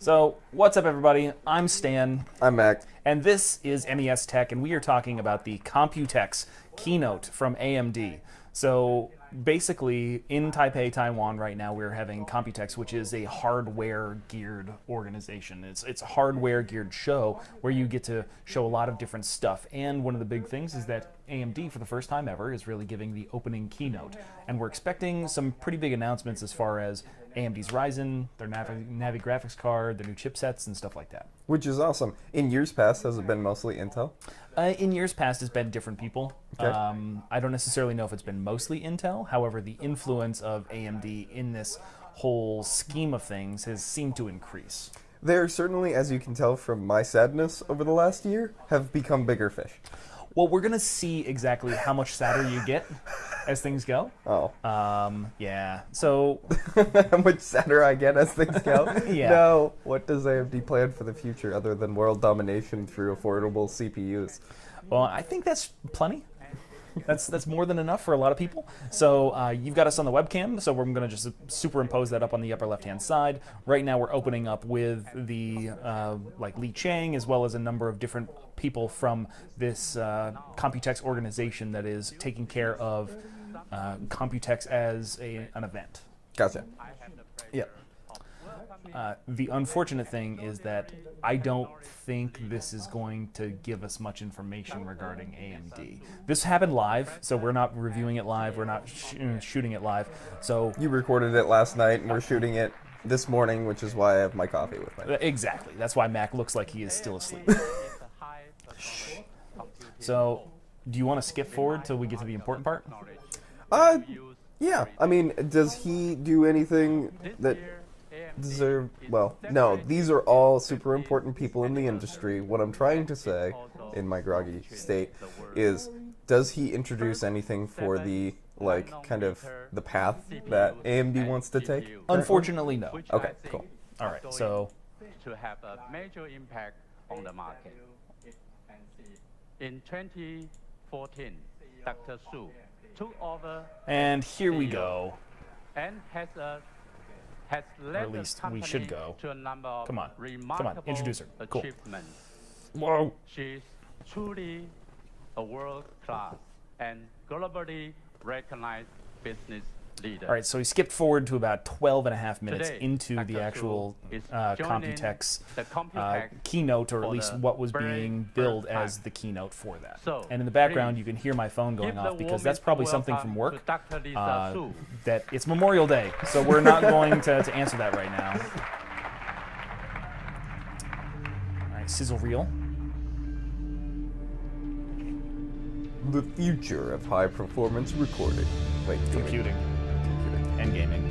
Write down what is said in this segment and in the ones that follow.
So, what's up, everybody? I'm Stan. I'm Mac. And this is MES Tech, and we are talking about the Computex keynote from AMD. So, basically, in Taipei, Taiwan, right now, we're having Computex, which is a hardware-geared organization. It's a hardware-geared show where you get to show a lot of different stuff. And one of the big things is that AMD, for the first time ever, is really giving the opening keynote. And we're expecting some pretty big announcements as far as AMD's Ryzen, their NAVI graphics card, their new chipsets, and stuff like that. Which is awesome. In years past, has it been mostly Intel? In years past, it's been different people. Okay. I don't necessarily know if it's been mostly Intel. However, the influence of AMD in this whole scheme of things has seemed to increase. They're certainly, as you can tell from my sadness over the last year, have become bigger fish. Well, we're going to see exactly how much sadder you get as things go. Oh. Yeah. So, how much sadder I get as things go? Yeah. No. What does AMD plan for the future other than world domination through affordable CPUs? well, I think that's plenty. That's more than enough for a lot of people. So you've got us on the webcam, so we're going to just superimpose that up on the upper left-hand side. Right now we're opening up with the like Li Chang, as well as a number of different people from this Computex organization that is taking care of Computex as an event. Gotcha. Yeah. The unfortunate thing is that I don't think this is going to give us much information regarding AMD. This happened live, so we're not reviewing it live, we're not shooting it live. So You recorded it last night, and we're shooting it this morning, which is why I have my coffee with me. exactly, that's why Mac looks like he is still asleep. So, do you want to skip forward till we get to the important part? Yeah. I mean, does he do anything that deserve? Well, no. These are all super important people in the industry. What I'm trying to say, in my groggy state, is does he introduce anything for the kind of the path that AMD wants to take? Unfortunately, no. Okay, cool. All right, so to have a major impact on the market. In 2014, Dr. Su took over, and here we go. and has Or led at least the we company should go. to a number of Come on, remarkable introduce her. Cool. achievements. Whoa. She's truly a world-class and globally recognized business leader. All right, so we skipped forward to about 12 and a half minutes Today, into Dr. the Su actual is joining Computex the Computex keynote, or at for least the what was very being first billed time. as the keynote for that. So, And in the background, please you can hear my phone going give off the because that's warmest probably something from welcome work. to Dr. Lisa Su. That it's Memorial Day, so we're not going to answer that right now. All right, sizzle reel. The future of high-performance recording. Wait, Computing and gaming.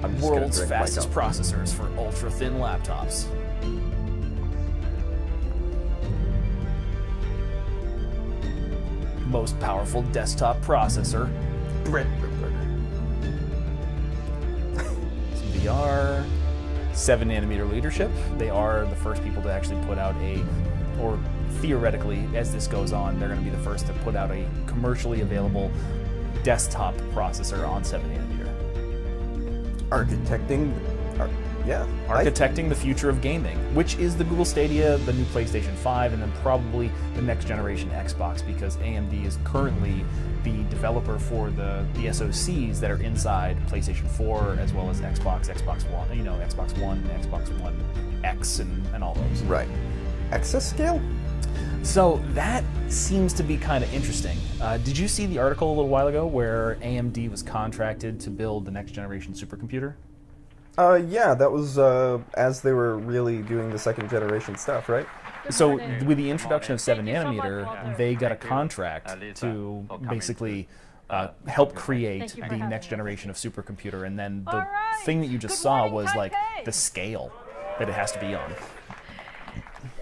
I'm just gonna World's drink my fastest coffee. processors for ultra-thin laptops. Most powerful desktop processor. Some VR. 7nm leadership. They are the first people to actually put out or theoretically, as this goes on, they're going to be the first to put out a commercially available desktop processor on 7nm. Architecting The future of gaming, which is the Google Stadia, the new PlayStation 5, and then probably the next generation Xbox, because AMD is currently the developer for the SoCs that are inside PlayStation 4, as well as Xbox One, Xbox One, Xbox One X, and all those. Right. Excess scale? So that seems to be kind of interesting. Did you see the article a little while ago where AMD was contracted to build the next generation supercomputer? Yeah, that was as they were really doing the second generation stuff, right? So with the introduction of 7nm, they got a contract to basically help create the next generation of supercomputer, and then the thing that you just saw was like the scale that it has to be on.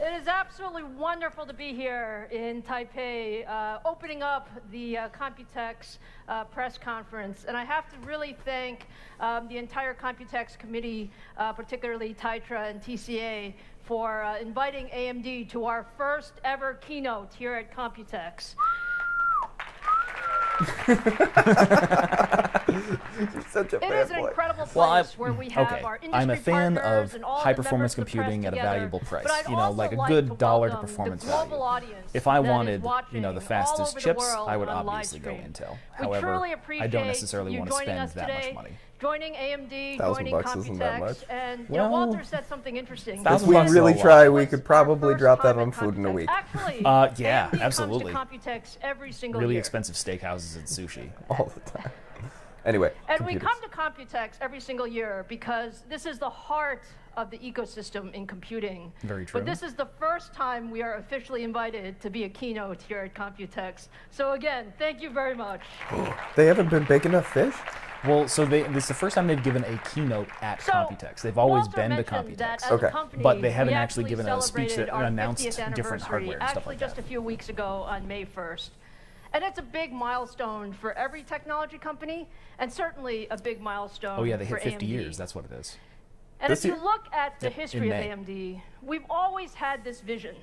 It is absolutely wonderful to be here in Taipei, opening up the Computex press conference. And I have to really thank the entire Computex committee, particularly Taitra and TCA, for inviting AMD to our first ever keynote here at Computex. You're such a It is an fanboy. incredible place Well, where we have okay. our industry I'm a fan partners of and all the high-performance members of the press computing at a together, valuable price. but I'd You know, also like a like good to dollar to welcome performance the global value. audience If I that is wanted, watching the all fastest over the chips, world I would on obviously go live stream. Intel. We However, truly I appreciate don't necessarily you want to joining spend us that today, much money. joining AMD, $1,000 joining bucks isn't that Computex, much. and Well, Walter said something interesting. If $1,000 we bucks really is a lot. try, It we was could our probably first drop that time on at food in a Computex. week. Actually, Yeah, AMD absolutely. comes to Computex every single Really year. expensive steakhouses and sushi. All the time. Anyway, And we computers. come to Computex every single year because this is the heart of the ecosystem in computing. Very true. But this is the first time we are officially invited to be a keynote here at Computex. So again, thank you very much. They haven't been big enough fish? Well, so this is the first time they've given a keynote at So, Computex. They've always Walter been to mentioned that Computex. as a Okay. company, But they haven't we actually given a speech celebrated that our announced 50th different hardware and stuff actually like just that. a few weeks ago on May 1st. And it's a big milestone for every technology company, and certainly a big milestone Oh yeah, they for hit 50 AMD. years. That's what it is. And This if you year? look at the Yep, history in of May. AMD, we've always had this vision.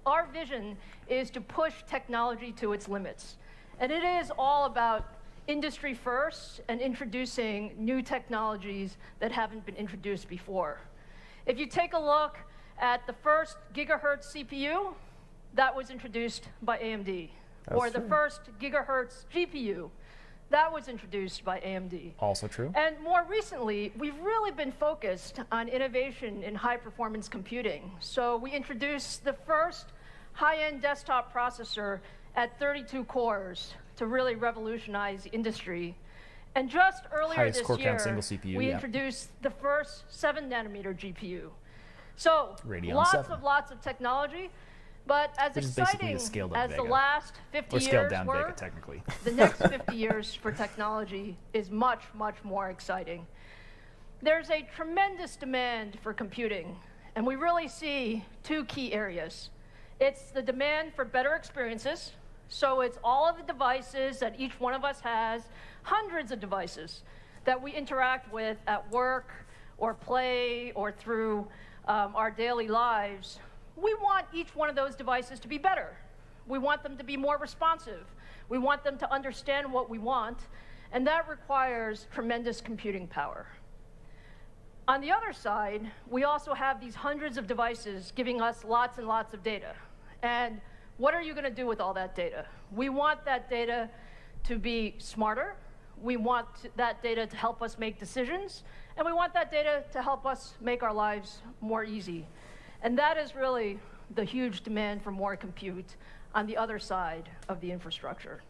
Our vision is to push technology to its limits. And it is all about industry first and introducing new technologies that haven't been introduced before. If you take a look at the first gigahertz CPU, that was introduced by AMD. Or the first gigahertz GPU, that was introduced by AMD. Also true. And more recently, we've really been focused on innovation in high-performance computing. So we introduced the first high-end desktop processor at 32 cores to really revolutionize the industry. And just earlier Highest this core count year, single CPU, we yeah. introduced the first 7-nanometer GPU. So Radeon lots 7. of technology, but as Which is basically exciting a scaled-up as the Vega. last 50 Or scaled years down were, Vega, technically. the next 50 years for technology is much, much more exciting. There's a tremendous demand for computing, and we really see two key areas. It's the demand for better experiences, so it's all of the devices that each one of us has, hundreds of devices that we interact with at work or play or through our daily lives. We want each one of those devices to be better. We want them to be more responsive. We want them to understand what we want, and that requires tremendous computing power. On the other side, we also have these hundreds of devices giving us lots and lots of data. And what are you going to do with all that data? We want that data to be smarter. We want that data to help us make decisions. And we want that data to help us make our lives more easy. And that is really the huge demand for more compute on the other side of the infrastructure.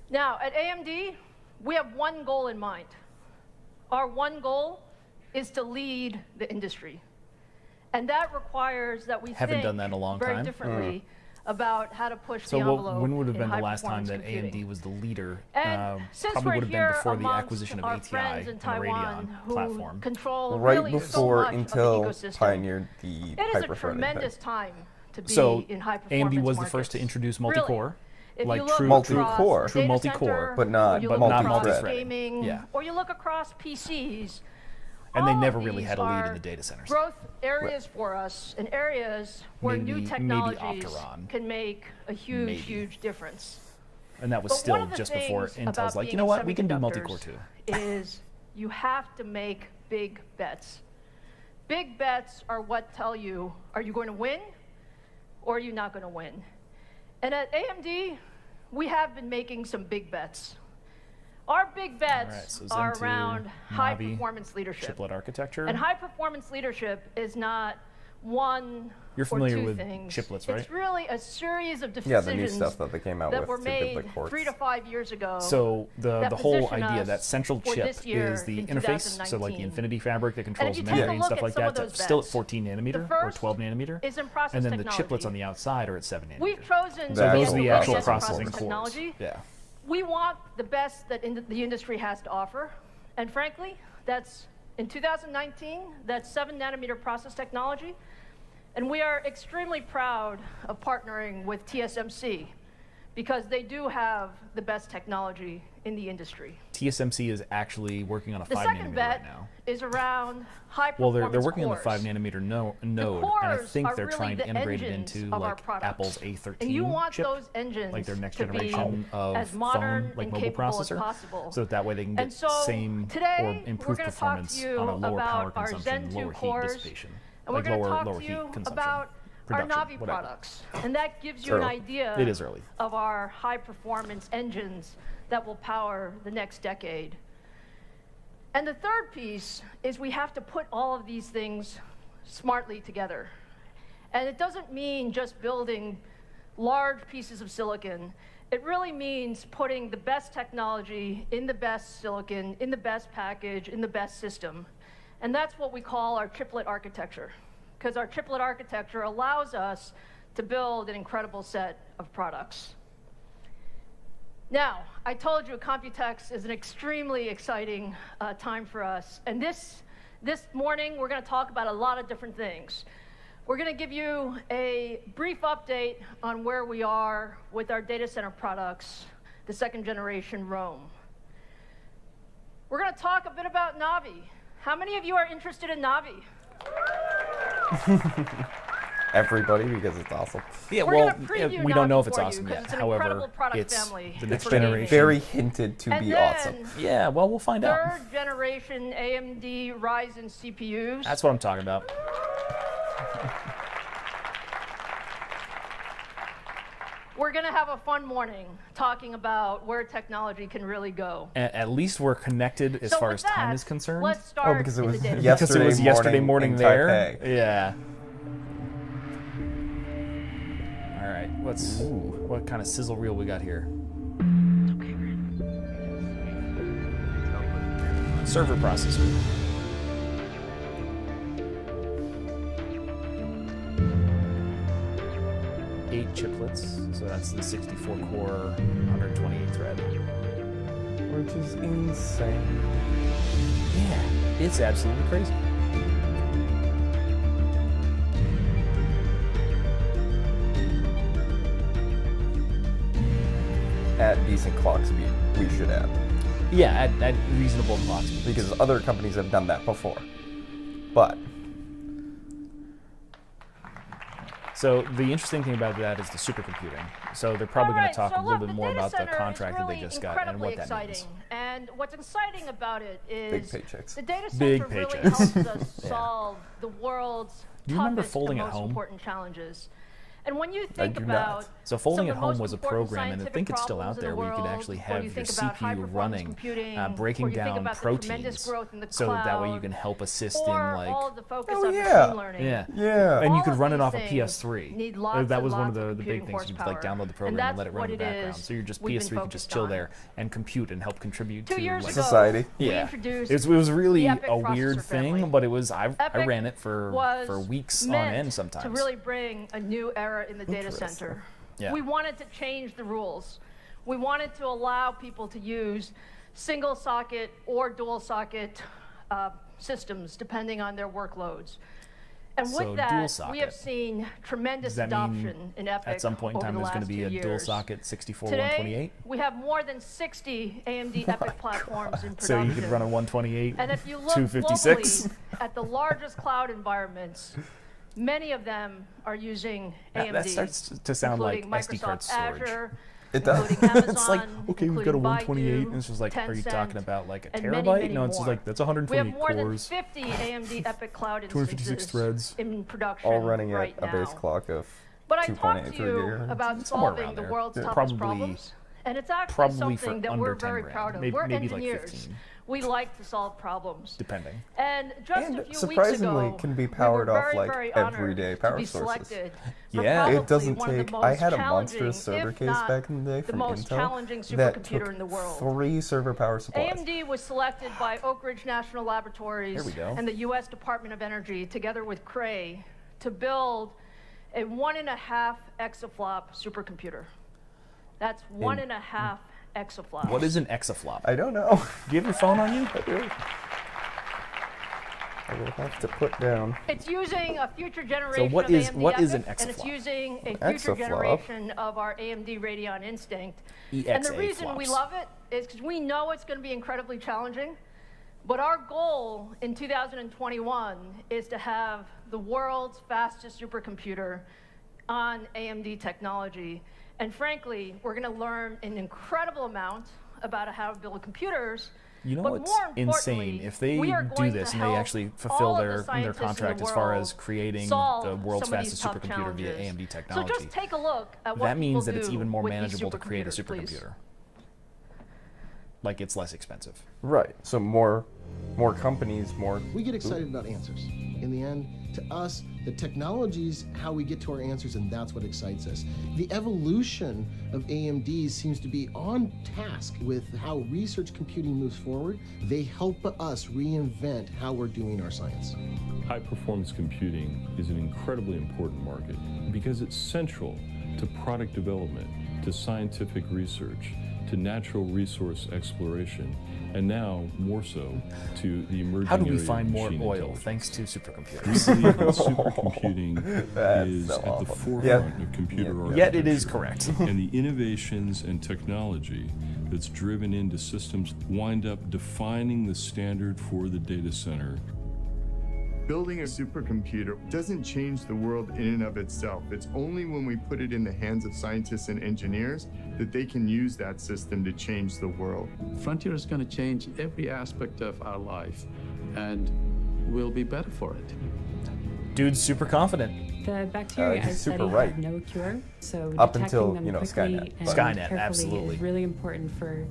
Now, at AMD, we have one goal in mind. Our one goal is to lead the industry. And that requires that we Haven't think done that in a long very time. differently about how to push So the envelope when would have in been the last time high-performance that computing. AMD was the leader? And since Probably we're would have been here before the amongst acquisition of our ATI friends and in the Taiwan Radeon who platform. control Right really so before much of the Intel ecosystem, pioneered the it is a hyper-threading tremendous thing. time to be So in high-performance AMD was markets. the first to introduce Really. multi-core, If like you look true Multi-core. across true data multi-core, center, but not or you look multi-thread. across gaming, Yeah. or you look across PCs, and they all of never really these had a lead in are the data centers. growth areas for us and areas where Maybe- new maybe technologies Opteron. can make a huge, Maybe. huge difference. And that was But one still of the just before things Intel's about like, being you know in what, we can do multi-core semiconductors too. is you have to make big bets. Big bets are what tell you, are you going to win or are you not going to win? And at AMD, we have been making some big bets. Our big bets so are Zen 2, around NAVI, high-performance leadership. Chiplet architecture. And high-performance leadership is not one You're or familiar two with things. chiplets, right? It's really a series of decisions Yeah, the new stuff that they came out that with were to made give the quartz. 3 to 5 years ago. So the that whole position idea, us that central for chip this year is the in interface, so like the 2019. Infinity Fabric that controls you the take a memory and look stuff at like some of that, those that's still at bets, 14 nanometer the or first 12 nanometer. is in process And then technology. the chiplets on the outside are at 7 nanometer. We've chosen So That those is are the the actual processing processing cores. cores. technology. Yeah. We want the best that the industry has to offer. And frankly, that's in 2019, that's 7-nanometer process technology. And we are extremely proud of partnering with TSMC because they do have the best technology in the industry. TSMC is actually working on a The 5 second nanometer bet right now. is around high Well, performance they're working cores. on the 5 nanometer node, and I cores think are they're really trying to the integrate it engines into of our like products. Apple's A13 And you want chip, those engines like their next to be generation of as modern phone, like and mobile capable as processor, possible. so that way they can get And so same or today we're improved going to talk performance to you on a lower power about our consumption, Zen 2 lower heat cores, dissipation, and we're like going to lower talk lower to heat you consumption. about our Production, NAVI whatever. products, and that gives you Early. an idea It is early. of our high-performance engines that will power the next decade. And the third piece is we have to put all of these things smartly together. And it doesn't mean just building large pieces of silicon. It really means putting the best technology in the best silicon, in the best package, in the best system. And that's what we call our chiplet architecture, because our chiplet architecture allows us to build an incredible set of products. Now, I told you Computex is an extremely exciting time for us. And this morning, we're going to talk about a lot of different things. We're going to give you a brief update on where we are with our data center products, the second generation Rome. We're going to talk a bit about NAVI. How many of you are interested in NAVI? Everybody, because it's awesome. Yeah, We're well, gonna preview we don't know if Navi it's for you, awesome 'cause yet. it's an However, incredible product it's family the next for gaming. generation. Very hinted to And be then, awesome. Yeah, well, we'll find out. third generation AMD Ryzen CPUs. That's what I'm talking about. We're going to have a fun morning talking about where technology can really go. At least we're connected as So far with as time that, is concerned. Let's start Oh, because it in was the data Because yesterday, it was yesterday morning in there. Taipei. Yeah. All right. What kind of sizzle reel we got here? Server processor. Eight chiplets, so that's the 64 core, 128 thread. Which is insane. Yeah, it's absolutely crazy. At decent clock speed, we should add. Yeah, at reasonable clock speed. Because other companies have done that before. But So the interesting thing about that is the supercomputing. So they're probably going to talk a little bit more about the contract that they just got and what that exciting. means. And what's exciting about it big is paychecks. the data Big center really paychecks. helps us solve the world's Do you remember toughest folding and at most home? important challenges. And when you I think do about not. So folding some at of the home most was a important program, and I scientific think it's still out problems in there, the where you could world, actually or have you your think about CPU high-performance running, computing, breaking or you think down about the tremendous proteins, growth in the so that way you cloud, can help assist or in like. all of the focus Oh, on yeah. machine learning. Yeah. Yeah. And you All could of run it these off a things PS3. need lots That and was one of lots the of big computing things. You could like horsepower. download the And program and that's let it run what in the it background. is So your just we've been PS3 could just focused chill on. there and compute and help contribute 2 to years like ago, Society. we Yeah, introduced it was really the EPYC a weird processor thing, family. but it was I EPYC ran it for was weeks on meant end sometimes. to really bring a new era in the data Interesting. center. Yeah. We wanted to change the rules. We wanted to allow people to use single socket or dual socket systems depending on their workloads. And So with dual that, we have socket. seen tremendous Does that mean adoption in EPYC At some point in time, over there's the going to last be 2 a dual years. socket 64 Today, 128. we have more than 60 AMD EPYC platforms in So production. you could run a 128, And if you look 256. globally at the largest cloud environments, many of them are using AMD. That starts to sound like including SD card Microsoft storage. Azure, It does. including Amazon, It's like, okay, we've got a including 128, Baidu, and it's just like, are you talking Tencent, about like a and terabyte? many, many No, it's just more. like, that's We have 128 more than cores. 50 AMD EPYC cloud 256 instances threads. in production All running right at a base now. clock of But I 2.83 talked to you gigahertz. about Somewhere solving around the there. world's Yeah. toughest Probably- problems, and it's actually Probably for something that under we're 10 very grand. proud of. Maybe- We're maybe like engineers. 15. We like to solve problems. Depending. And just a And few weeks surprisingly ago, can be we were powered off, very, like, very honored everyday to power be sources. selected Yeah. for It probably It doesn't one of the take. most I had a challenging, monstrous server if case not back in the day the from most Intel challenging that supercomputer took in the world. 3 server power supplies. AMD was selected by Oak Ridge National Laboratories There we go. and the U.S. Department of Energy, together with Cray, to build a 1.5 exaflop supercomputer. That's 1.5 exaflops. What is an exaflop? I don't know. Do you have your phone on you? I will have to put down. It's using a future generation what of is- AMD what is an EPYC, and it's exaflop? using a future Exaflop? generation of our AMD Radeon Instinct. And the reason we EXA love it is because we know it's going to be incredibly challenging, but our goal in 2021 is to have the world's fastest supercomputer on AMD technology. And frankly, we're going to learn an incredible amount about how to build computers. You know but what's more insane? importantly, If they we are do going this to and they help actually all fulfill of the their scientists in the contract as far world as creating solve the world's some of these fastest tough supercomputer via challenges. AMD technology, So just take a look at what that means that people it's do even more with these manageable to create a supercomputers, please. supercomputer. Like, it's less expensive. Right. So more companies, more. We get excited about answers. In the end, to us, the technology's how we get to our answers, and that's what excites us. The evolution of AMD seems to be on task with how research computing moves forward. They help us reinvent how we're doing our science. High-performance computing is an incredibly important market because it's central to product development, to scientific research, to natural resource exploration, and now more so to the emerging How do we area of find more machine oil intelligence. thanks to We supercomputers? believe that supercomputing That's is so at the awful. forefront Yeah. of computer Yeah. architecture. Yet it is correct. And the innovations and technology that's driven into systems wind up defining the standard for the data center. Building a supercomputer doesn't change the world in and of itself. It's only when we put it in the hands of scientists and engineers that they can use that system to change the world. Frontier is going to change every aspect of our life, and we'll be better for it. Dude's super confident. The bacteria I he's study super right. have no cure, so Up detecting until, them you know, quickly Skynet. and Skynet, carefully absolutely. is really important for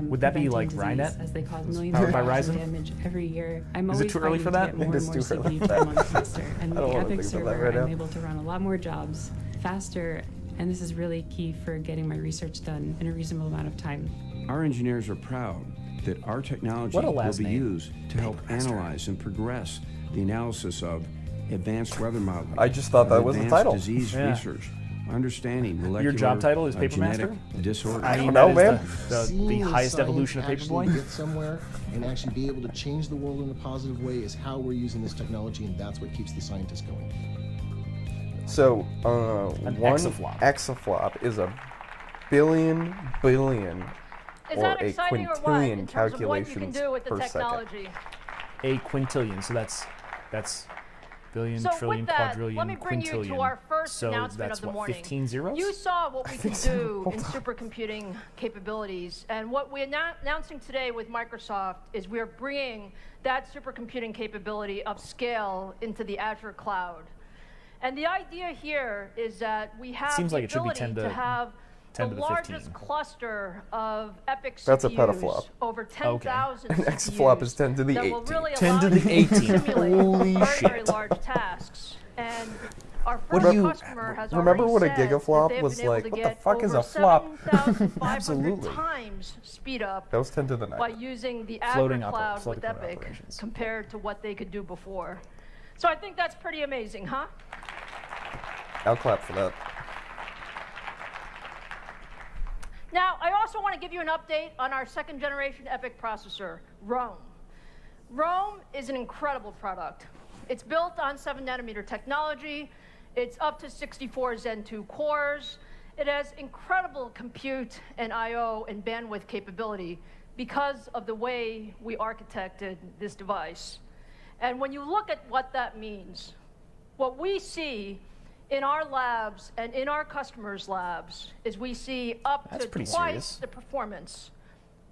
Would that be preventing like disease, Rynet? as they cause millions Powered of by dollars of Ryzen? damage every year. I'm Is it always too early fighting for to that? get more It and is more too early CPU for time that. on the cluster, and I with don't the wanna Epic think about that server, right now. I'm able to run a lot more jobs faster, and this is really key for getting my research done in a reasonable amount of time. Our engineers are proud that our technology What a will last be name. used to help analyze and progress the analysis of advanced weather modeling. I just thought that of was the advanced title. disease Yeah. research, understanding molecular Your job title is Paper genetic Master? disorders. I mean, don't know, that man. is the Seeing highest science evolution of actually Paperboy. get somewhere and actually be able to change the world in a positive way is how we're using this technology, and that's what keeps the scientists going. So An one exaflop. exaflop is a billion Is or that a exciting or what quintillion in terms of what you can calculations do with the per second. technology? A quintillion, so that's billion, So trillion, with that, quadrillion, let me bring you quintillion. to our first so announcement that's of the what, morning. 15 zeros? You saw what we can do in supercomputing capabilities, and what we're announcing today with Microsoft is we're bringing that supercomputing capability upscale into the Azure cloud. And the idea here is that we have Seems the like it should be ability 10 to- to have 10 the to the largest 15. cluster of EPIC CPUs, That's a petaflop. over 10,000 An CPUs exaflop is 10 to the that will 18. really 10 allow to the you 18. simulate Holy very, shit. very large tasks. And our What first do you- customer has remember already what a said that gigaflop they've was been able like? to What the get fuck is over a flop? 7,500 Absolutely. times speed up That was 10 to the 9. by using the Floating Azure cloud floating with point EPIC operations. compared to what they could do before. So I think that's pretty amazing, huh? I'll clap for that. Now, I also want to give you an update on our second generation EPIC processor, Rome. Rome is an incredible product. It's built on 7nm technology. It's up to 64 Zen 2 cores. It has incredible compute and I/O and bandwidth capability because of the way we architected this device. And when you look at what that means, what we see in our labs and in our customers' labs is we see up That's to pretty twice serious. the performance,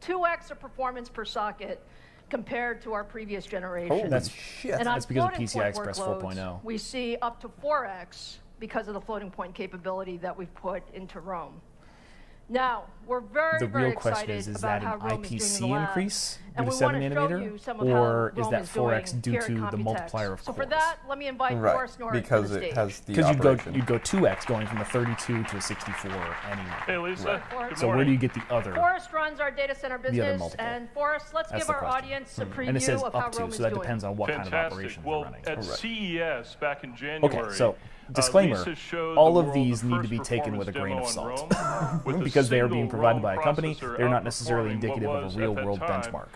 2x the performance per socket compared to our previous generation. Holy That's- shit. And on That's because of floating PCI point Express workloads, 4.0. we see up to 4x because of the floating point capability that we've put into Rome. Now, we're very, The very real question excited is about that how an Rome is doing in IPC the lab. increase And due to we 7 want to show nanometer, you some of how or is Rome that is 4x doing due here to at the Computex. multiplier of So cores? for that, let me invite Right, Forrest Norris because to the it stage. has the Because operation. you'd go 2x going from a 32 to a 64 anyway. Hey, Lisa. Good So where morning. do you get the other? Forrest runs our data center other business, multiple. and Forrest, let's That's give the our question. audience a preview And it says of how up to, Rome so is that doing. depends on what kind of Fantastic. operation Well, you're running. at CES back in January. Okay, so disclaimer, Lisa showed all the of world these the need to first be taken with a grain of performance salt. demo on Rome with a Because they are being single provided Rome by a company, processor they're not necessarily outperforming indicative what of a was, real at that world time, benchmark.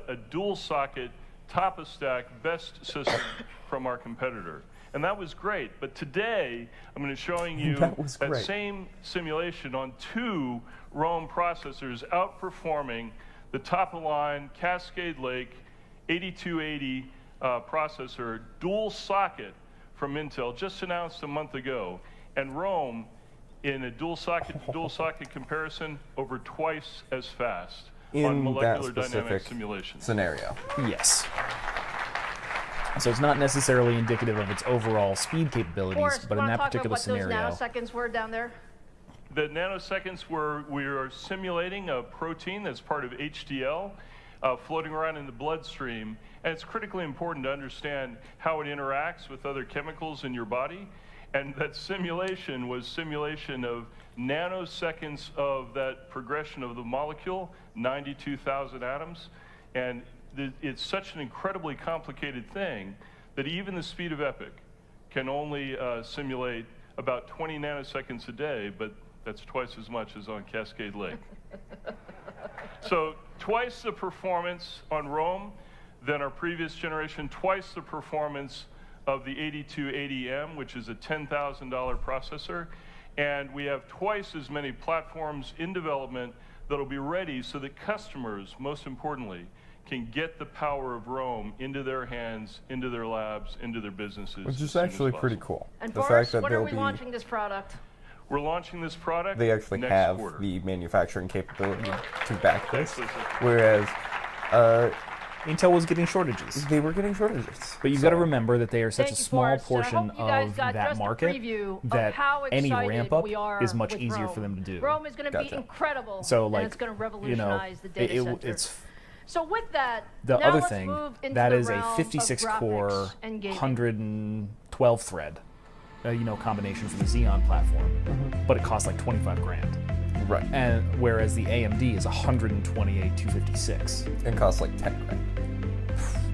A dual socket top-of-stack, best system from our competitor. And that was great. But today, I'm going to be showing you that same simulation on 2 Rome processors outperforming the top-of-line Cascade Lake 8280 processor, dual socket from Intel, just announced a month ago. And Rome, in a dual socket to dual socket comparison, over twice as fast on molecular dynamic simulation scenario. Yes. So it's not necessarily indicative of its overall speed capabilities, Forrest, but in that talk particular about what scenario. those nanoseconds were down there? The nanoseconds where we are simulating a protein that's part of HDL floating around in the bloodstream, and it's critically important to understand how it interacts with other chemicals in your body. And that simulation was simulation of nanoseconds of that progression of the molecule, 92,000 atoms. And it's such an incredibly complicated thing that even the speed of EPIC can only simulate about 20 nanoseconds a day, but that's twice as much as on Cascade Lake. So twice the performance on Rome than our previous generation, twice the performance of the 8280M, which is a $10,000 processor. And we have twice as many platforms in development that'll be ready so that customers, most importantly, can get the power of Rome into their hands, into their labs, into their businesses. Which is actually pretty cool. And the Forrest, fact that when are we they'll be, launching this product? We're launching this product they actually next have quarter. the manufacturing capability to back this, Absolutely. whereas Intel was getting shortages. they were getting shortages. But you've got to remember that they are such Thank a you, small Forrest. And I portion hope you guys of got that just a market preview of that how any excited ramp up we are is much with easier Rome. for them to do. Rome is going to be Gotcha. incredible, So, and like, it's going to you know, revolutionize the data center. it's So with that, the now other let's thing move into that the is a realm of 56 core, graphics and gaming. 112 thread, combination for the Xeon platform, but it costs like 25 grand. Right. And whereas the AMD is 128 256. And costs like 10 grand.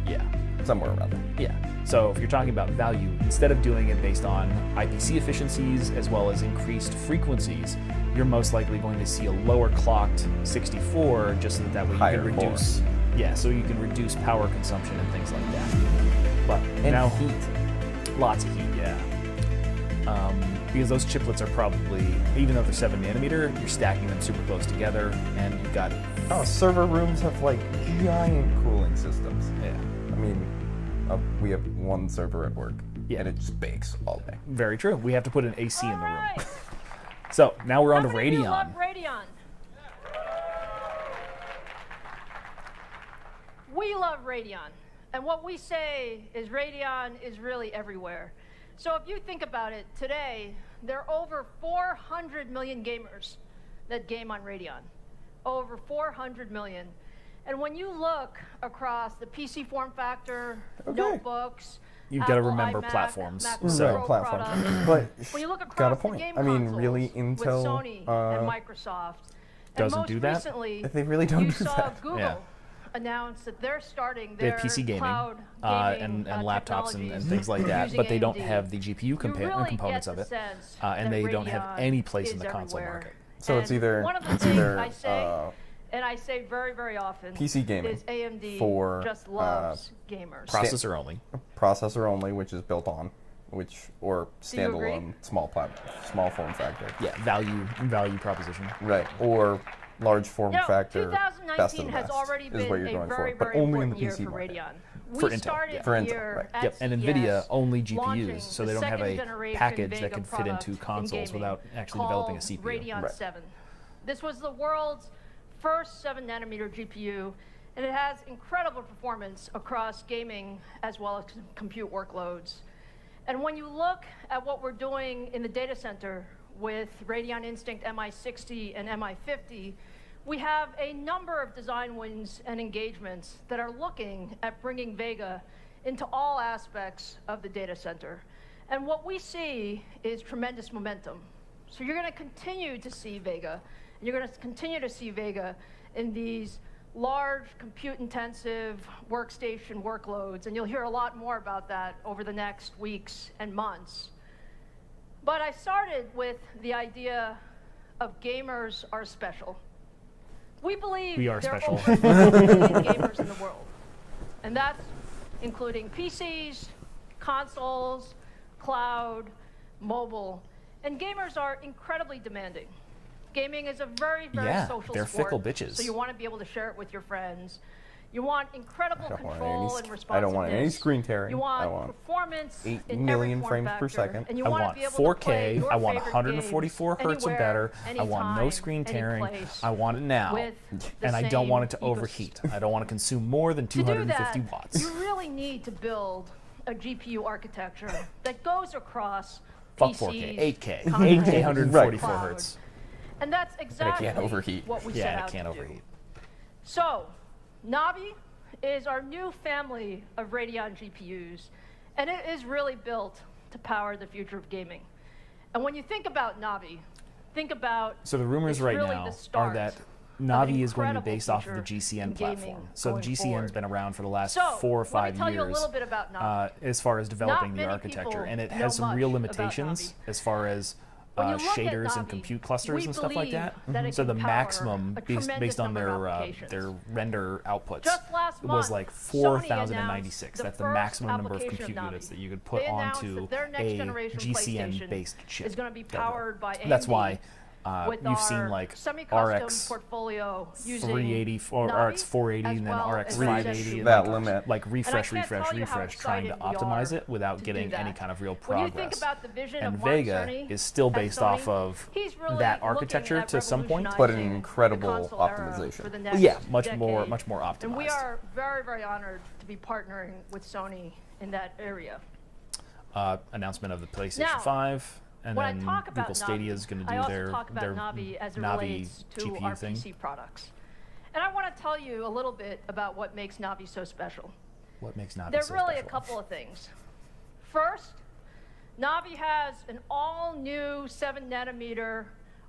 Yeah. Somewhere around there. Yeah. So if you're talking about value, instead of doing it based on IPC efficiencies as well as increased frequencies, you're most likely going to see a lower clocked 64 just so that way you Higher can reduce. core. Yeah, so you can reduce power consumption and things like that. But And now heat. Lots of heat, yeah. Because those chiplets are probably, even though they're 7 nanometer, you're stacking them super close together, and you've got. Oh, server rooms have like giant cooling systems. Yeah. I mean, we have one server at work, Yeah. and it just bakes all day. Very true. We have to put an AC in the room. Right. So now we're on to How many of you love Radeon. Radeon? We love Radeon. And what we say is Radeon is really everywhere. So if you think about it, today, there are over 400 million gamers that game on Radeon. Over 400 million. And when you look across the PC form factor, notebooks, You've got to Apple remember iMac, platforms. MacBook So Pro platform. products. But When you look across got a the point. game I mean, consoles really, with Intel Sony and Microsoft, doesn't and most do that? recently, They really don't you do saw that. Google Yeah. announce that they're starting They their have PC gaming, cloud and gaming laptops and technologies things like that, using but they don't AMD. have the GPU really components get of the it, sense and that they don't have Radeon any place in is the console everywhere. market. So it's And either one of the it's things either I say, and I say very, very often, PC gaming is AMD for, just loves gamers. Processor only. processor only, which is built on, or Do you agree? standalone small form factor. Yeah, value proposition. Right, or large form factor. 2019 best of the has best already is been what you're a going very, for, but very only in the important year PC for market. Radeon. For We Intel, started yeah. For Intel, here right. at Yep, and CES NVIDIA only launching GPUs, so the they don't have a second-generation package Vega that can fit into product in consoles gaming without actually developing a called CPU. Radeon Right. 7. This was the world's first 7-nanometer GPU, and it has incredible performance across gaming as well as compute workloads. And when you look at what we're doing in the data center with Radeon Instinct MI60 and MI50, we have a number of design wins and engagements that are looking at bringing Vega into all aspects of the data center. And what we see is tremendous momentum. So you're going to continue to see Vega, and you're going to continue to see Vega in these large compute-intensive workstation workloads, and you'll hear a lot more about that over the next weeks and months. But I started with the idea of gamers are special. We believe We are there special. are over 1 billion gamers in the world, and that's including PCs, consoles, cloud, mobile, and gamers are incredibly demanding. Gaming is a very, very social they're sport. fickle bitches. So you want to be able to share it with your friends. You want incredible I don't want control any and responsiveness. I don't want any screen tearing. You want I want performance 8 in million every frames form per factor, second. and you I want want to be able to play 4K. your I want favorite 144 games hertz and anywhere, better. I want no anytime, screen tearing. anyplace, I want it now. with the And I don't want it to same overheat. I don't want to consume more than To do 250 that, watts. you really need to build a GPU architecture that goes across Fuck PCs, 4K, 8K, consoles, 8K 144 cloud. hertz. And that's exactly overheat. what we set Yeah, out it can't to do. overheat. So, NAVI is our new family of Radeon GPUs, and it is really built to power the future of gaming. And when you think about NAVI, think about So the rumors it's right really now the are start that of Navi an is going to be incredible based off of the future GCN in platform. gaming So the going GCN's forward. been around for the last So, 4 or 5 let me tell years you a little bit about NAVI. as far as developing Not the many architecture, people and it know has some real much about limitations Navi. as far as When you look at shaders and Navi, compute clusters we and stuff like believe that. that it So the can power maximum, a based tremendous on number of their applications. render outputs, Just last was month, like Sony 4,096. announced That's the the first maximum number of application of compute Navi. units that you could put They announced onto that their next a generation GCN-based PlayStation chip. is going to be powered by AMD. That's why with you've our seen like semi-custom RX portfolio using 380 or Navi, RX 480 as and then well RX as 580 and that like, limit. like refresh, can't tell you how trying to excited we optimize are it without to getting do any that. kind of real When you progress. think about the vision And of Mark Vega Cerny is still at based Sony, off of he's really that looking architecture at to some point, but an revolutionizing incredible the console era optimization. for the next yeah, much decade. more optimized. And we are very, very honored to be partnering with Sony in that area. Announcement of the PlayStation Now, 5. And when I then talk about Google Stadia Navi, is going to I do also their talk about Navi as it Navi relates to GPU our thing. PC products. And I want to tell you a little bit about what makes Navi so special. What makes Navi There so are really special? a couple of things. First, Navi has an all-new 7-nanometer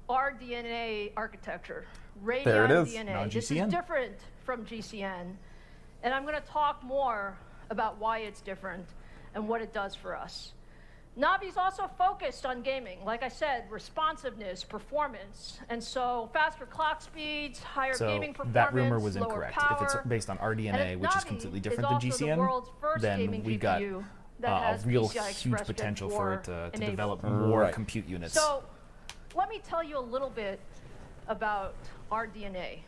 RDNA architecture. Radeon There it is. DNA. This is Non-GCN. different from GCN, and I'm going to talk more about why it's different and what it does for us. Navi's also focused on gaming. Like I said, responsiveness, performance, and so faster clock speeds, higher So gaming performance, that rumor was lower incorrect. power. If it's based on RDNA, And which is Navi completely is different than also the GCN, world's first then gaming we've got GPU that a has real PCI huge Express Gen potential 4 for it to enabled. develop more Right. compute units. So let me tell you a little bit about RDNA.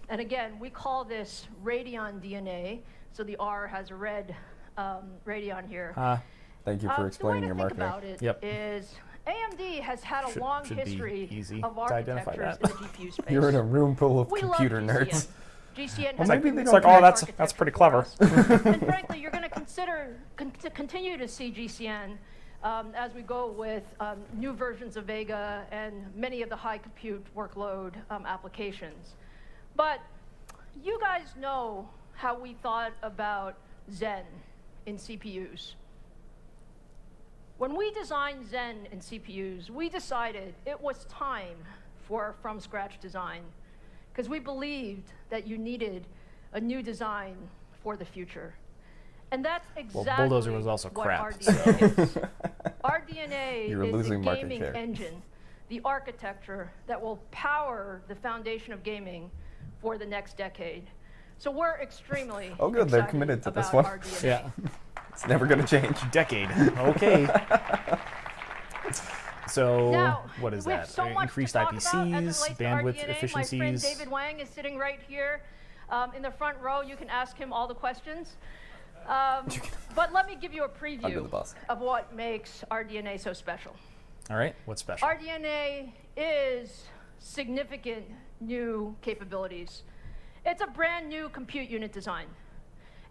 And again, we call this Radeon DNA. So the R has a red Radeon here. Thank you for explaining your the way to marketing. think about it is AMD has had a long should be history easy of to identify architectures that. in the GPU space. You're in a room full of We love computer GCN. nerds. GCN Well, has maybe been they It's don't like, oh, care. that's pretty clever. and frankly, you're going to continue to see GCN as we go with new versions of Vega and many of the high compute workload applications. But you guys know how we thought about Zen in CPUs. When we designed Zen in CPUs, we decided it was time for from-scratch design because we believed that you needed a new design for the future. And that's exactly Bulldozer was also what crap, RDNA is. RDNA You were is the losing market gaming share. engine, the architecture that will power the foundation of gaming for the next decade. So we're extremely Oh, good, they're excited committed to this about one. RDNA. Yeah. It's never going to change. Decade. Okay. So Now, what is we have that? so much Increased to talk about as it IPCs, relates to bandwidth RDNA. efficiencies. My friend David Wang is sitting right here in the front row. You can ask him all the questions. But let me give you a Under the preview bus. of what makes RDNA so special. All right, what's special? RDNA is significant new capabilities. It's a brand new compute unit design.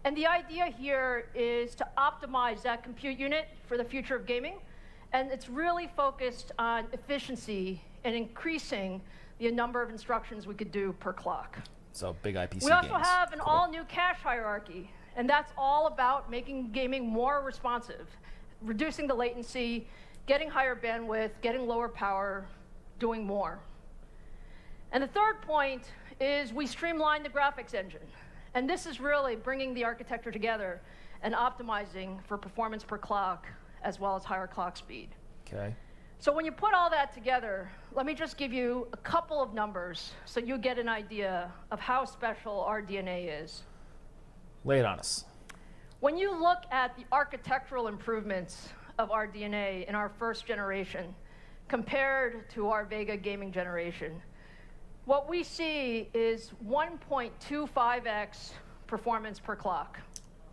And the idea here is to optimize that compute unit for the future of gaming. And it's really focused on efficiency and increasing the number of instructions we could do per clock. So big IPC We also gains. have an all-new cache hierarchy, and that's all about making gaming more responsive, reducing the latency, getting higher bandwidth, getting lower power, doing more. And the third point is we streamlined the graphics engine. And this is really bringing the architecture together and optimizing for performance per clock as well as higher clock speed. Okay. So when you put all that together, let me just give you a couple of numbers so you get an idea of how special RDNA is. Lay it on us. When you look at the architectural improvements of RDNA in our first generation compared to our Vega gaming generation, what we see is 1.25x performance per clock.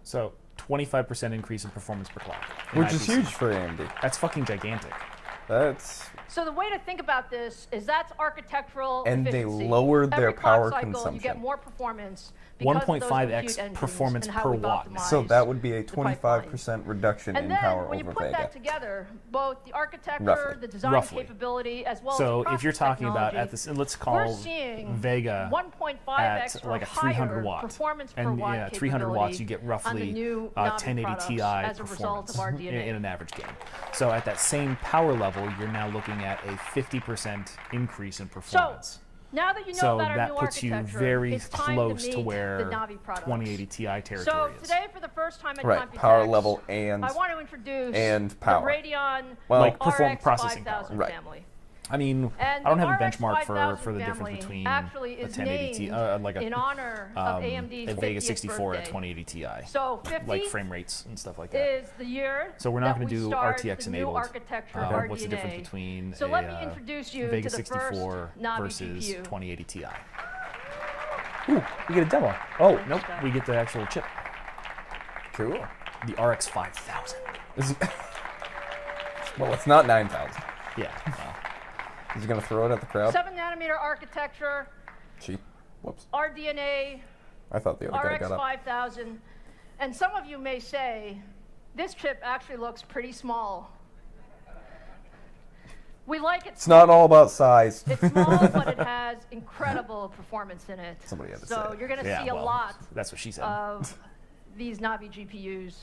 So 25% increase in performance per clock. Which is huge for AMD. That's fucking gigantic. That's... So the way to think about this is that's architectural And efficiency. they lowered their Every clock power cycle, consumption. You get more performance because of those 1.5x compute engines performance and how per we've watt. optimized So that would be a the pipeline. 25% reduction And in then power when you over put Vega. that together, both the architecture, Roughly. the design Roughly. capability, as well So as the if you're process talking about at technology, this, let's we're call seeing Vega 1.5x at or like a 300 higher watt, performance per and watt yeah, 300 watts, you get capability on the roughly new 1080 Navi Ti products as a result performance of RDNA. in an average game. So at that same power level, you're now looking at a 50% increase in performance. Now that you know So about our that new puts you architecture, very it's time close to to meet where the Navi products. 2080 Ti territory So is. today, for the first time at Right, Computex, power level and I want to introduce power. the Radeon Well, like RX processing 5000 power. Right. family. I mean, And I don't the have a RX benchmark for 5000 the difference family between actually a is 1080 Ti, named like in honor of AMD's a Vega 50th 64 at birthday. 2080 Ti, So 50 like frame rates and stuff like that. is the year So we're not going to do start RTX the new enabled. architecture of RDNA. What's the difference between So a let me introduce you Vega to the 64 first Navi versus GPU. 2080 Ti? Ooh, we get a demo. Oh, nope, we get the actual chip. Cool. The RX 5000. Well, it's not 9,000. Yeah. Well, He's going to throw it at the crowd. 7-nanometer architecture, Cheap. Whoops. RDNA, I thought the other guy RX got up. 5000. And some of you may say, this chip actually looks pretty small. We like it It's not all about size. It's small, but it has incredible performance in it. Somebody had to so say it. you're going to yeah, see a well, lot that's what she said. of these Navi GPUs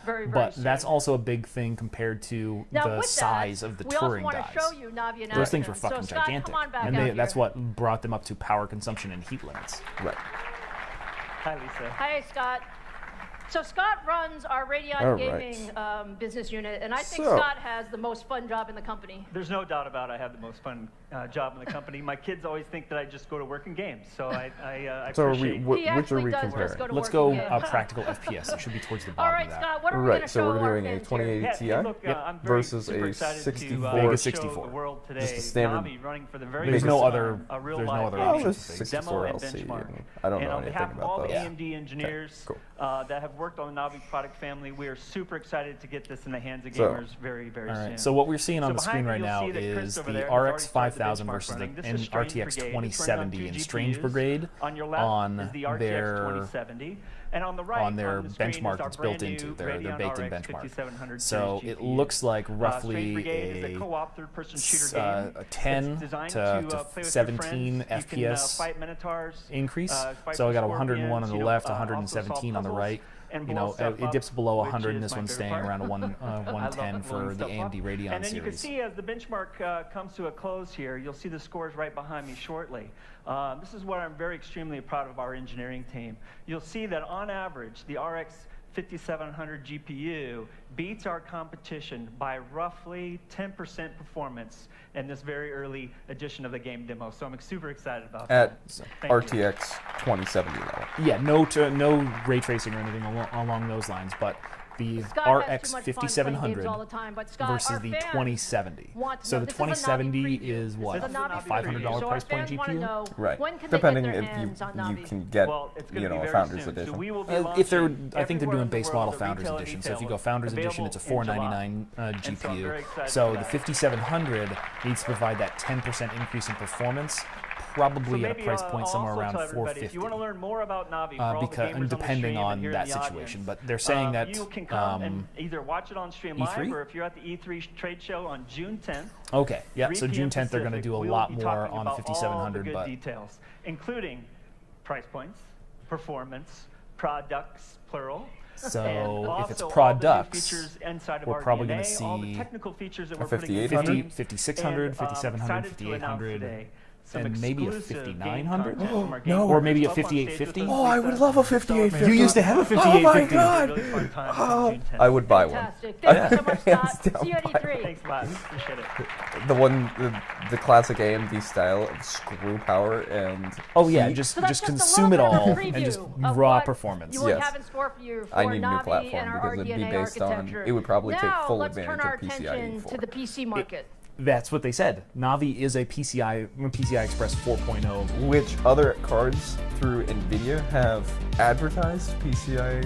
very, very But soon. that's also a big thing compared to Now, the with size that, of the we also Turing want dies. to show you Navi in Those things action. were fucking so, Scott, gigantic, come on back and out that's here. what brought them up to power consumption and heat limits. Right. Hi, Lisa. Hi, Scott. So Scott runs our Radeon All gaming business unit, and I think So- Scott has the most fun job in the company. There's no doubt about it. I have the most fun job in the company. My kids always think that I just go to work and game, so I So are appreciate we, He which are actually we does just comparing? go to Let's work go and game. practical FPS. It should be towards the All bottom right, of that. Scott, what are we going to Right, show so we're our doing a fans 2080 here? Ti Yeah, look, I'm very versus super a excited 64. to Vega show 64. the world today Just a standard- Navi running for the very There's first no time, other- a real there's no live other game Oh, option. there's Demo 64 and LC. benchmark. And I don't And know on anything behalf of all about the those. AMD engineers cool. that have worked on the Navi product family, we are super excited to get this in the hands of So- gamers very, very All soon. right. So what we're seeing on So the screen behind right me, you'll now see that Chris is over the there has already RX started the 5000 benchmark versus running. This the is Strange RTX Brigade. It's running on 2070 2 in Strange GPUs. Brigade On your left on is the RTX their 2070, and on the right on their on the screen benchmark is our that's built brand into new their Radeon baked-in RX benchmark. 5700 So series it GPU. looks like Strange roughly Brigade is a a co-op third-person shooter game. a 10 It's designed to play with your 17 friends. You can, FPS fight minotaurs, increase. fight So I got for 101 on scorpions, the you know, left, also 117 on the solve right. and You blow know, stuff it dips up, below which 100, and is this my one's favorite staying part. around I love 110 blowing for the stuff up. AMD Radeon And then you can series. see as the benchmark comes to a close here, you'll see the scores right behind me shortly. This is what I'm very extremely proud of our engineering team. You'll see that on average, the RX 5700 GPU beats our competition by roughly 10% performance in this very early edition of the game demo. So I'm super excited about that. At Thank you. RTX 2070 level. Yeah, no ray tracing or anything along those lines, but the Scott has RX too much fun playing 5700 games all the time, but Scott, versus our the fans 2070. want to So know- the this is a Navi 2070 preview. is what? This is a Navi $500 preview. So our price point fans wanna GPU? know, Right. when can Depending they get if their hands on you Navi? can get, Well, it's gonna you be know, a very Founders soon. Edition. So we will be If they're, launching I think they're everywhere doing in the base world model the Founders retail Edition. So if you e-tailer go Founders Edition, it's a available in $499 July. And so I'm GPU. very excited So for the that. 5700 needs to provide that 10% increase in performance, probably at a maybe, price point I'll somewhere also around tell everybody, if you want to $450. learn more about Navi, for all the Because gamers on the depending stream on and here that in the situation, audience, but they're saying that you can come and either watch it on stream live, E3? or if you're at the E3 trade show on June 10th. Okay, yeah. 3 So p.m. June 10th they're going to Pacific, do a we will lot be more talking on the about 5700, all the good but details, including price points, performance, products, plural. So and if it's also all the new products, features inside of we're probably RDNA, going all the to see technical features that a we're putting in 5800? the game. 5600, And, 5700, excited to announce 5800. today some and maybe a exclusive game 5900, content from our game No. or maybe a partners. Up on stage with 5850. us, Oh, I would Lisa. love a 5850. You used to have a Oh my 5850. god! Really fun time Oh, on June 10th. I would buy one. Fantastic. Thank you so much, Hands Scott. down, See you at buy E3. Thanks, Bob. Appreciate it. The one, the classic AMD style of screw power and Oh yeah, heat. just So that's consume it a little all bit of a and just preview of raw what performance. You would Yes. have in store for you for I need a new NAVI platform and our because it'd be RDNA based on. architecture. It would probably take Now, full let's turn advantage our of PCIe attention 4. to the PC market. That's what they said. Navi is a PCI Express 4.0. Which other cards through NVIDIA have advertised PCIe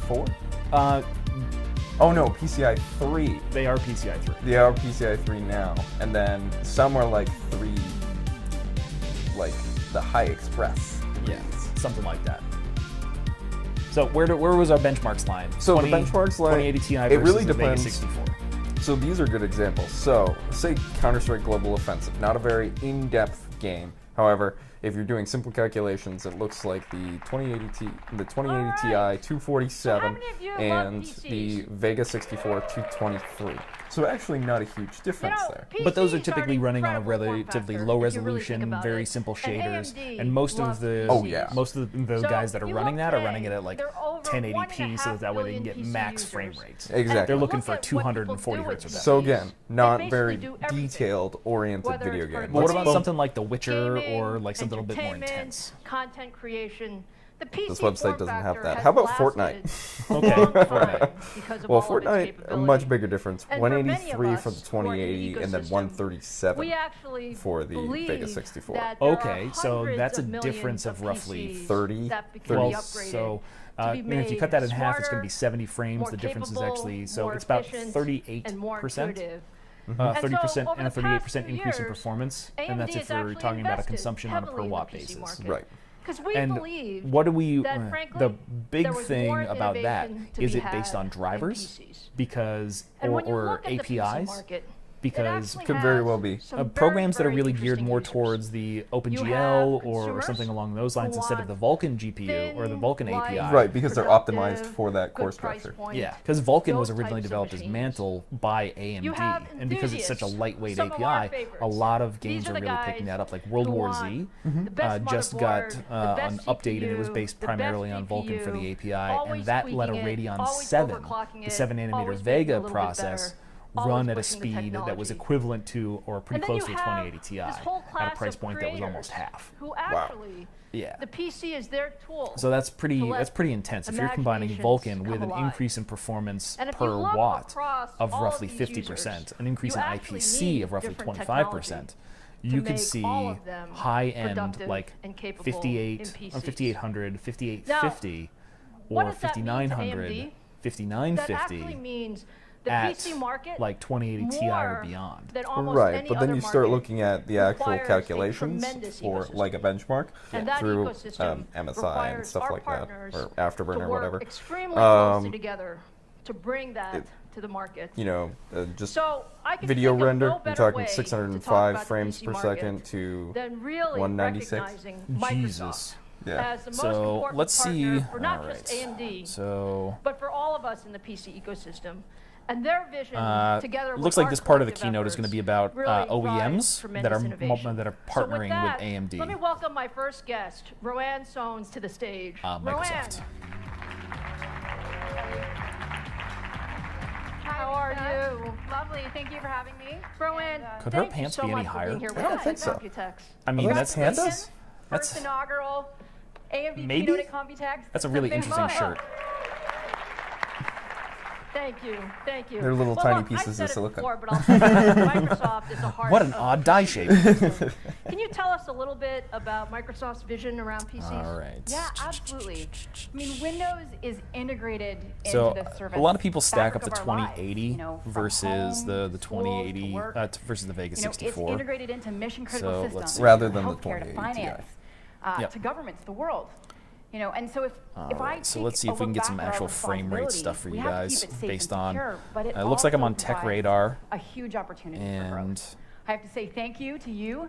4? Oh no, PCIe 3. They are PCI 3. They are PCIe 3 now, and then some are like 3, like the High Express. Yeah, something like that. So where was our benchmarks line? So the benchmarks line, 2080 Ti it versus really the Vega depends. 64. So these are good examples. So say Counter-Strike Global Offensive, not a very in-depth game. However, if you're doing simple calculations, it looks like the 2080 Ti 247 many of you love and PCs? the Vega 64 223. So actually not a huge difference there. But those are PCs typically an running on a incredible form relatively factor, low if you really resolution, think about very it. simple And shaders, AMD and most love of the Oh, yeah. most of the So guys that are you running look that are running it today, at like there are over 1080p, so that way they can 1.5 get billion max PC frame users. rates. Exactly. They're looking Look for at what people 240 do hertz with of that. So PCs. again, They not basically very do everything. detailed oriented Whether video it's game. for What about gaming, something like The Witcher gaming, or like something a little bit more entertainment, intense? Content creation. The PC This website form doesn't have factor that. has How about lasted Fortnite? a Okay, long time Fortnite. because of Well, all of its Fortnite, a capability. much bigger difference. And for many of 183 for us the who are in the 2080 and then ecosystem, 137 we actually for the believe Vega 64. that there Okay, are so hundreds that's a of millions difference of roughly PCs 30, that can Well, be upgraded so to be if you cut that in half, it's going to be smarter, 70 frames. more The difference is capable, actually so more it's about efficient, 38%. and more intuitive. 30% over and a the past 38% few increase in years, performance, and AMD that's if has we're actually talking about a invested consumption on a per heavily in the watt PC basis. market. Right. Because we And believe what do we? that, frankly, the big there was thing more about that innovation to is be it based had on in drivers, PCs. because And when you or look at the PC APIs, market, because it Could actually very has well be. some very, programs that are very really geared interesting more users. towards the You OpenGL have or consumers something along those lines who instead of want the Vulkan GPU or the thin, Vulkan light, API. Right, because they're optimized productive, for that core good price structure. point. Yeah, because Vulkan was Those originally types of developed as machines. Mantle by You AMD, have and because it's such a enthusiasts, lightweight some of our API, a favorites. lot of These games are are the really guys picking that up. Like World who War want Z the best just got motherboard, the an best update, and it was CPU, based the best primarily on Vulkan for the GPU, API, always and that let a tweaking it, Radeon always 7, overclocking the it, 7 nanometer always making it a Vega little bit process, better, always run at a pushing the speed that was technology. equivalent to or pretty And then close to you a have 2080 Ti this whole at a class price of point that was creators almost half. Who actually, Yeah. the PC is their tool. So that's to pretty let intense. If you're combining imaginations Vulkan with come an alive. increase in performance And if per you look watt across of all of roughly these 50%, users, an increase you in actually IPC need of roughly different 25%, you to could make see all of them high-end productive like and capable 58, in PCs. 5800, 5850, what or does that mean to 5900, AMD? That 5950 actually means the at PC market like 2080 Ti or more beyond. than almost Right, any but then other you start market looking at the actual requires a calculations tremendous for ecosystem. like a benchmark And that through ecosystem MSI and requires stuff our like that, partners or Afterburner, to or work whatever. extremely closely together to bring that it- to the market. You know, just So I can video think of render, no you're better talking way to talk 605 about the frames PC per market second to than really 196. recognizing Microsoft Jesus. Yeah. as the most So important let's partner see. for not All just right. AMD, So but for all of us in the PC ecosystem. And their vision, together with looks like our this part of the collective keynote is going to efforts, be about really OEMs drives that are tremendous innovation. that are So partnering with that, with AMD. Let me welcome my first guest, Roanne Sones, to the stage. Microsoft. How are you? Lovely. Thank you for having me. Roanne, Could her thank you pants so be any much for higher? being here I with don't us think at so. Computex. I mean, that's pandas? First inaugural AMD Maybe? keynote at Computex. That's a really Big interesting deal. shirt. Thank you, thank you. They're little Well, tiny look, pieces I of said it silicon. before, but I'll say it again. Microsoft is the heart What an of odd the die PC shape. ecosystem. Can you tell us a little bit about Microsoft's vision around PCs? All right. Yeah, absolutely. I mean, Windows is integrated So into the service. a lot of people stack up the fabric of our lives, 2080 you know, from versus home, the school, to 2080 work. Versus the Vega You know, 64. it's integrated into mission critical So systems. let's see. Rather than the healthcare, to 2080 Ti. finance, Yep. to governments, the world. You know, and so if I Alright, so take let's see a if we can look get some back at our actual frame rate stuff for responsibilities, you we have to guys keep it safe based and on. secure, but It looks like I'm also on Tech provides Radar. A huge opportunity for growth. And I have to say thank you to you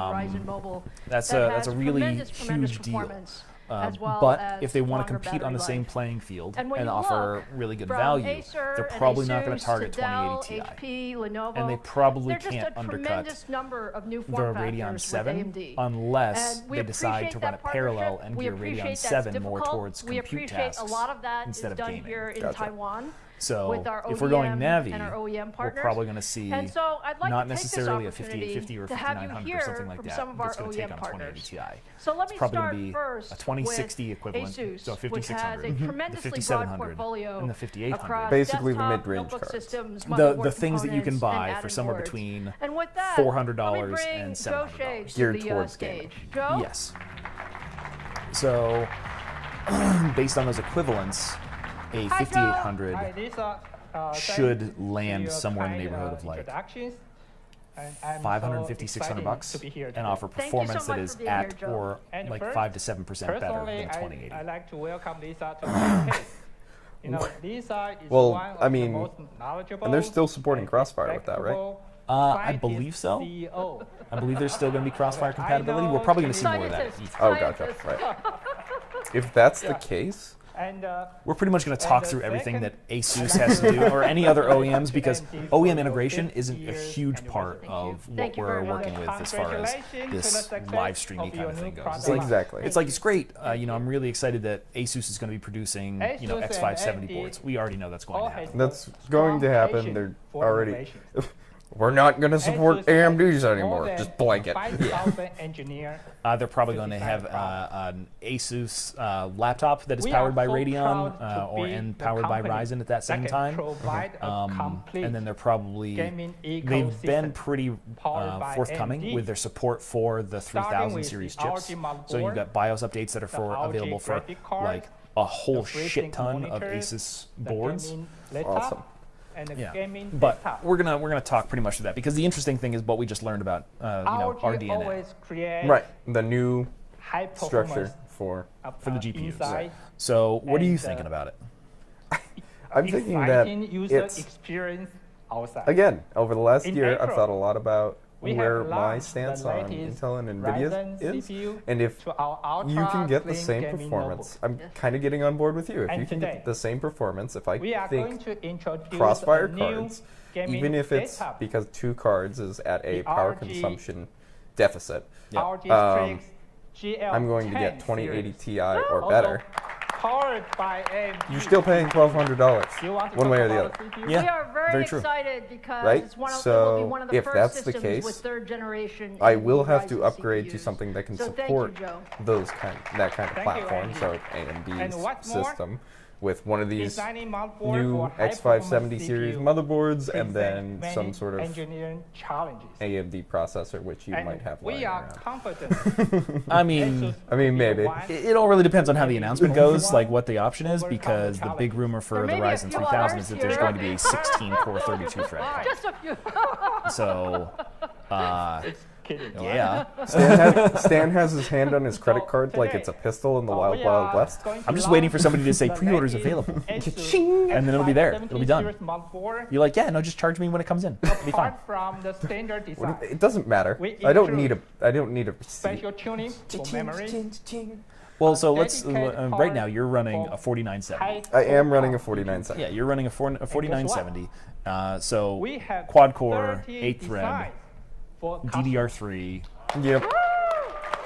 Ryzen Mobile. That's that a has really tremendous huge deal. performance, as well But as if they want to longer compete on the battery same life. playing field And and, when you offer look really good from value, Acer they're and probably not going Asus to target to Dell, 2080 Ti. HP, Lenovo, And they probably they're can't just a undercut tremendous number of new the form Radeon factors 7 with AMD. unless And we they decide appreciate to that run it parallel partnership. and We gear appreciate Radeon that's 7 more difficult. towards We compute appreciate tasks a lot of that instead is of done gaming. here in Gotcha. Taiwan. So with our if we're going ODM Navi, and our OEM partners. we're probably going to see And so I'd like not to take this necessarily a opportunity 5850 or to have you 5900 or hear something like from that. some of our That's going to take OEM on a 2080 partners. Ti. So let It's me probably start going to be first a 2060 with equivalent, ASUS, so a which has 5600, a the tremendously broad 5700, portfolio and the 5800. across Basically the desktop, mid-range notebook cards. systems, The motherboard things that you can components, buy and for added somewhere boards. between And with that, $400 let me bring and Joe $700. Shade to Geared the towards stage. gaming. Joe? Yes. So, based on those equivalents, a 5800 should land somewhere in the neighborhood of like $550, $600 and offer performance that is at or like 5 to 7% better than the 2080. I'd like to welcome Lisa to the case. You know, Lisa is Well, one of I mean, the most knowledgeable and they're still supporting Crossfire with that, right? I believe so. I believe there's still going to be Crossfire compatibility. We're probably going to see more of that at E3. Oh, gotcha. Right. If that's the case, we're pretty much going to talk through everything that ASUS has to do, or any other OEMs, because OEM integration isn't a huge part of what we're working with as far as this live streaming kind of thing goes. It's like it's great. You know, I'm really excited that ASUS is going to be producing, you know, X570 boards. We already know that's going to happen. that's going to happen. They're already. We're not going to support AMDs anymore. Just blanket. They're probably going to have an ASUS laptop that is powered by Radeon and powered by Ryzen at that same time. And then they're probably, they've been pretty forthcoming with their support for the 3000 series chips. So you've got BIOS updates that are available for like a whole shit ton of ASUS boards. Awesome. Yeah, but we're gonna talk pretty much to that, because the interesting thing is what we just learned about, you know, RDNA. Right, the new structure for the GPUs. Right. So what are you thinking about it? I'm thinking that it's, again, over the last year, I've thought a lot about where my stance on Intel and NVIDIA is, and if you can get the same performance, I'm kind of getting on board with you. If you can get the same performance, if I think Crossfire cards, even if it's because 2 cards is at a power consumption deficit, I'm going to get 2080 Ti or better. You're still paying $1,200, one way or the other. Yeah, we are very true. excited because Right? it's one of, So, it will be one of the if first that's the systems case, with 3rd generation I will have to Ryzen upgrade to CPUs. something that can So thank you, support Joe. that kind of platform. So AMD's system with one of these new X570 series motherboards, and then some sort of AMD processor, which you might have lying around. I mean, maybe. It all really depends on how the announcement goes, like what the option is, because the big rumor for the Ryzen 3000 is that there's going to be a 16-core 32-thread card. Just a few. So, yeah. Stan has his hand on his credit card like it's a pistol in the Wild Wild West. I'm just waiting for somebody to say pre-orders available, and then it'll be there. It'll be done. You're like, yeah, no, just charge me when it comes in. It'll be fine. It doesn't matter. I don't need a receipt. Well, so let's right now you're running a 4970. I am running a 4970. Yeah, you're running a 4970. So quad core, 8 thread, DDR3. Yep.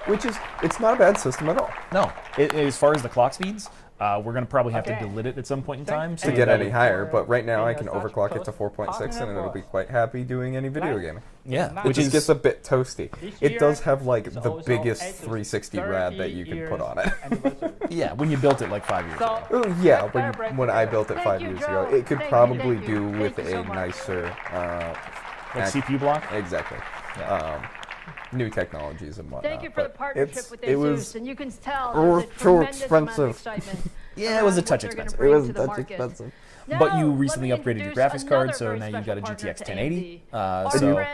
Which is, it's not a bad system at all. No, as far as the clock speeds, we're going to probably have to delit it at some point in time. To get any higher, but right now I can overclock it to 4.6 and it'll be quite happy doing any video gaming. Yeah, which just gets a bit toasty. It does have like the biggest 360 rad that you can put on it. Yeah, when you built it like 5 years ago. Oh, yeah, when I built it 5 years ago, it could probably do with a nicer CPU block. Exactly. Yeah. New technologies and whatnot. Thank you for the partnership with it ASUS, was and you can tell there's a too tremendous amount of expensive. excitement. Yeah, it was a touch expensive. It was a touch expensive. But you recently upgraded your graphics card, so now you've got a GTX 1080. So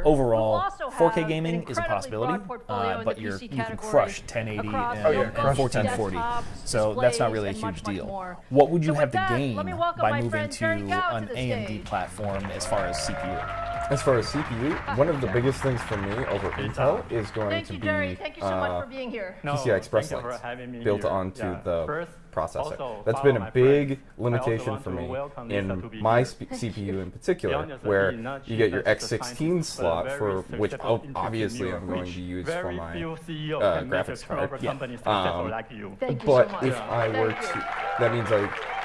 overall, 4K gaming is a possibility, but you can crush 1080 and 1440. So that's not really a huge deal. What would you have to gain by moving to an AMD platform as far as CPU? As far as CPU, one of the biggest things for me over Intel is going to be Thank you so much for being here. PCI Express Lanes built onto the processor. That's been a big limitation for me in my CPU in particular, where you get your X16 slot, for which obviously I'm going to use for my graphics card. But if I were to, that means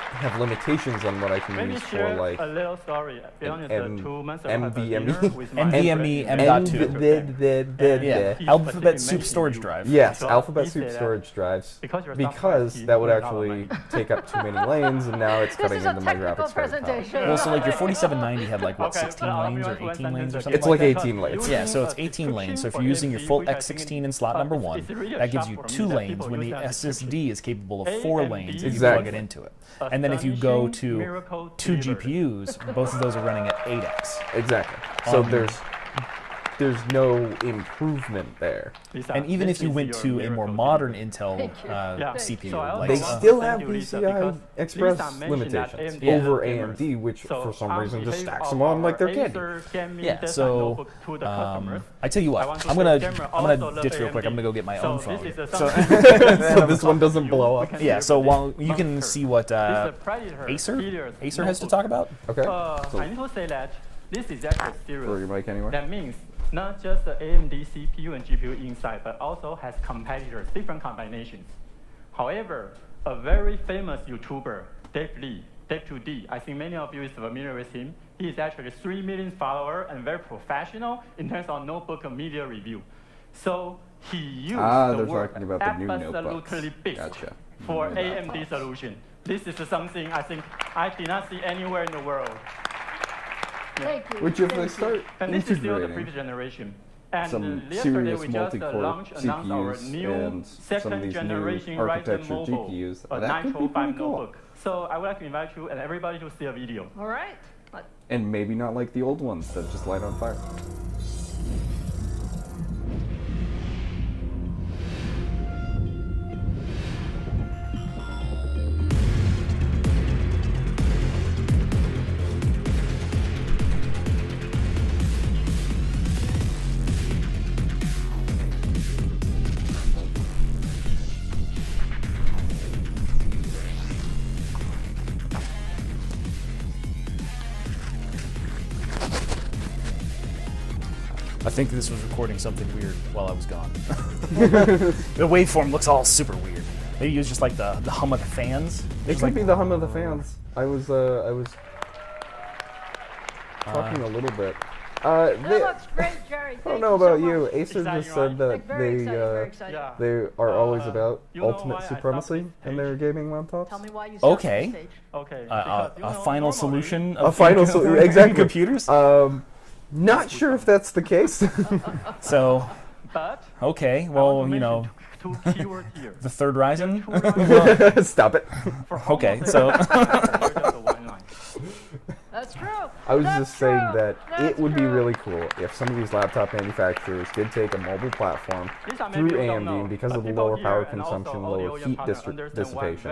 have limitations on what I can Maybe use for share like a little story. Be honest, 2 months ago, I had a NVMe. dinner with my NVMe friend. M.2. Yeah, alphabet soup storage drive. Yes, So alphabet he soup said that storage drives. because you're Because that would actually take up too many lanes, and now it's This cutting is a into my technical graphics card power. presentation. Well, so like your 4790 had like what, Okay, 16 but lanes or I'll be 18 lanes or honest, something? It's like 18 lanes. Yeah, so it's 18 lanes. So if you're using your full X16 in slot number 1, that gives you 2 lanes when the SSD is capable of 4 lanes if you plug it into it. And then if you go to 2 GPUs, both of those are running at 8x. Exactly. So there's no improvement there. And even if you went to a more modern Intel CPU, like they still have PCI Express limitations over AMD, which for some reason just stacks them on like they're candy. Yeah, so I tell you what, I'm gonna ditch real quick. I'm gonna go get my own phone. So this one doesn't blow up. Yeah, so while you can see what Acer has to talk about. Okay. I need to say that this is actually serious. Throw your mic anywhere. That means not just the AMD CPU and GPU inside, but also has competitors, different combinations. However, a very famous YouTuber, Dave2D, I think many of you is familiar with him. He is actually 3 million follower and very professional in terms of notebook media review. So he used the word absolutely best for AMD solution. This is something I think I did not see anywhere in the world. Thank you. Which if they start and this is still the integrating previous generation. And some yesterday serious we just multi-core announced our CPUs new and some of second these generation new Ryzen architecture mobile, GPUs, a that could be Nitro 5 pretty cool. notebook. So I would like to invite you and everybody to see a video. All right. And maybe not like the old ones that just light on fire. I think this was recording something weird while I was gone. The waveform looks all super weird. Maybe it was just like the hum of the fans. It could be the hum of the fans. I was talking a little bit. That looks great, Jerry. I don't know about you. Acer just said that they are always about ultimate supremacy in their gaming laptops. Tell me why you Okay. Okay. A final solution. A final solution. Exactly. Computers. Not sure if that's the case. So. But okay. Well, you know. Two keywords here. The third Ryzen. Stop it. Okay. So. That's true. I was just saying that it would be really cool if some of these laptop manufacturers did take a mobile platform through AMD, and because of the lower power consumption, lower heat dissipation,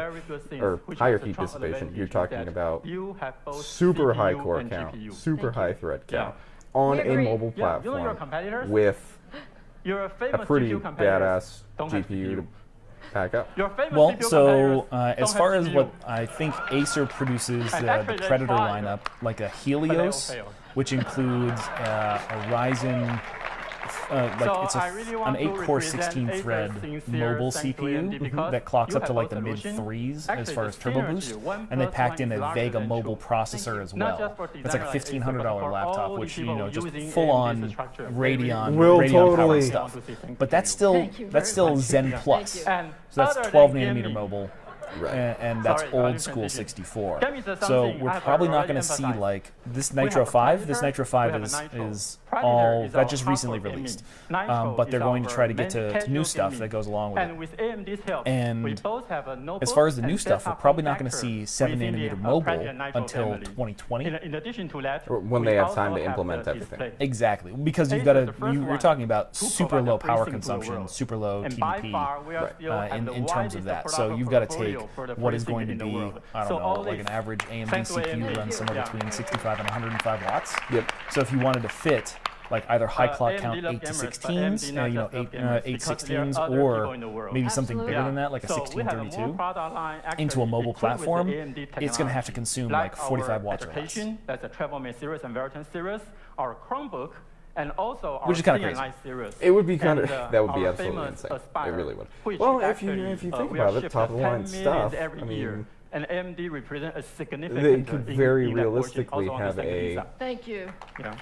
or higher heat dissipation, you're talking about super high core count, super high thread count on a mobile platform with a pretty badass GPU to pack up. Well, so as far as what I think Acer produces the Predator lineup, like a Helios, which includes a Ryzen, like it's an 8-core 16-thread mobile CPU that clocks up to like the mid-3s as far as turbo boost, and they packed in a Vega mobile processor as well. That's like a $1,500 laptop, which just full-on Radeon powered stuff. But that's still Zen Plus, so that's 12 nanometer mobile. Right. And that's old school 64. So we're probably not going to see like this Nitro 5. This Nitro 5 is all that just recently released, but they're going to try to get to new stuff that goes along with it. And as far as the new stuff, we're probably not going to see 7 nanometer mobile until 2020. In addition to that, when they have time to implement everything. Exactly, because you're talking about super low power consumption, super low TDP in terms of that. So you've got to take what is going to be, I don't know, like an average AMD CPU runs somewhere between 65 and 105 watts. Yep. So if you wanted to fit like either high clock count 8 to 16s, 8 16s, or maybe something bigger than that, like a 1632, into a mobile platform, it's going to have to consume like 45 watts or less. That's a TravelMate series and Veriton series, our Chromebook, and also our which is kind of crazy. Series. It would be kind of that would be absolutely insane. It really would. Well, if you think about it, top of the line stuff. I mean, And AMD represents a significant. They could very in that portion, realistically also on the have second a, side. Thank you. Yeah.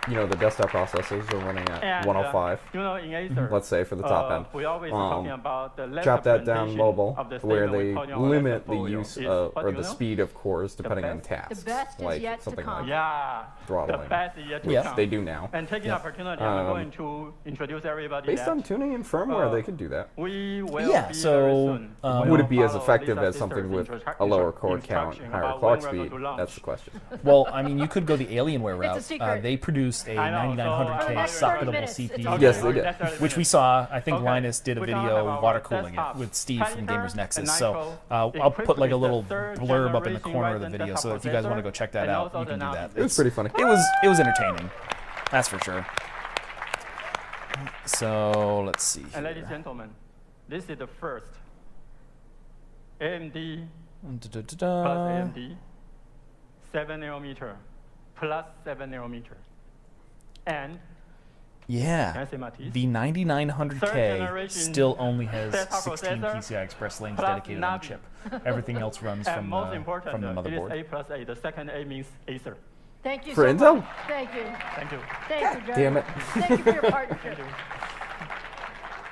you know, the desktop processors are running at And, 105. you know, in Acer, let's say for the top end. we always talking about the less Chop that down representation mobile, of the where statement they we call on limit the portfolio use is, of, what or do the you know? speed of cores depending on best? tasks. The best is like yet to something come. like Yeah, throttling. the best is yet to Yes, come. they do now. And taking the opportunity, I'm going to introduce everybody. Based that, on tuning and firmware, they could do that. We will Yeah, be so, very soon. Would it be as follow effective Lisa as something Sister's with a lower core count, instruction higher about clock when we're speed? going to launch. That's the question. Well, I mean, you could go the Alienware It's a route. secret. They produced a I know, so, 9900K for the next 30 socketable minutes, it's CPU. okay. Yes, they did. That's 30 Which we minutes. saw. I think Okay. Linus did a We're talking video about water cooling desktop. it with Steve from Pioneer Gamers Nexus. and So Nitro I'll put like a equipped little with the third blurb up in the generation corner of the Ryzen video, so desktop if you guys want to go processor, check that and out, also you can the do that. NAVI. It was pretty funny. It was entertaining. That's for sure. So let's see. And ladies and gentlemen, this is the first AMD plus AMD 7nm plus 7nm. And Yeah, can I say Matisse? the Third 9900K generation still only has desktop 16 processor PCI Express lanes plus dedicated on the NAVI. chip. Everything else runs And from most the important, it is motherboard. A plus A. The second A means Acer. Thank you For so Intel? much. Thank you. Thank you. Thank you, Jerry. Damn it. Thank you for your partnership.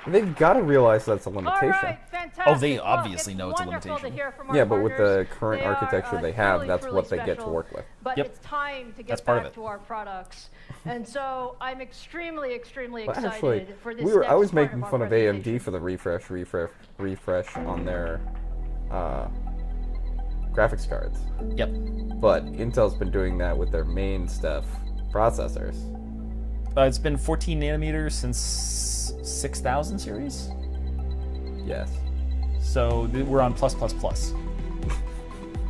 They've got to realize that's a All limitation. right, fantastic. Oh, they Well, obviously it's know it's a wonderful limitation. To hear from our Yeah, but with the partners. current They are, architecture they have, truly, that's truly what they get to special. work with. But Yep. it's time to get That's part of back it. to our products. And so I'm extremely, extremely Well, excited actually, for this I was next part making our fun of presentation. AMD for the refresh on their graphics cards. Yep. But Intel's been doing that with their main stuff, processors. It's been 14 nanometers since 6000 series. Yes. So we're on plus plus plus.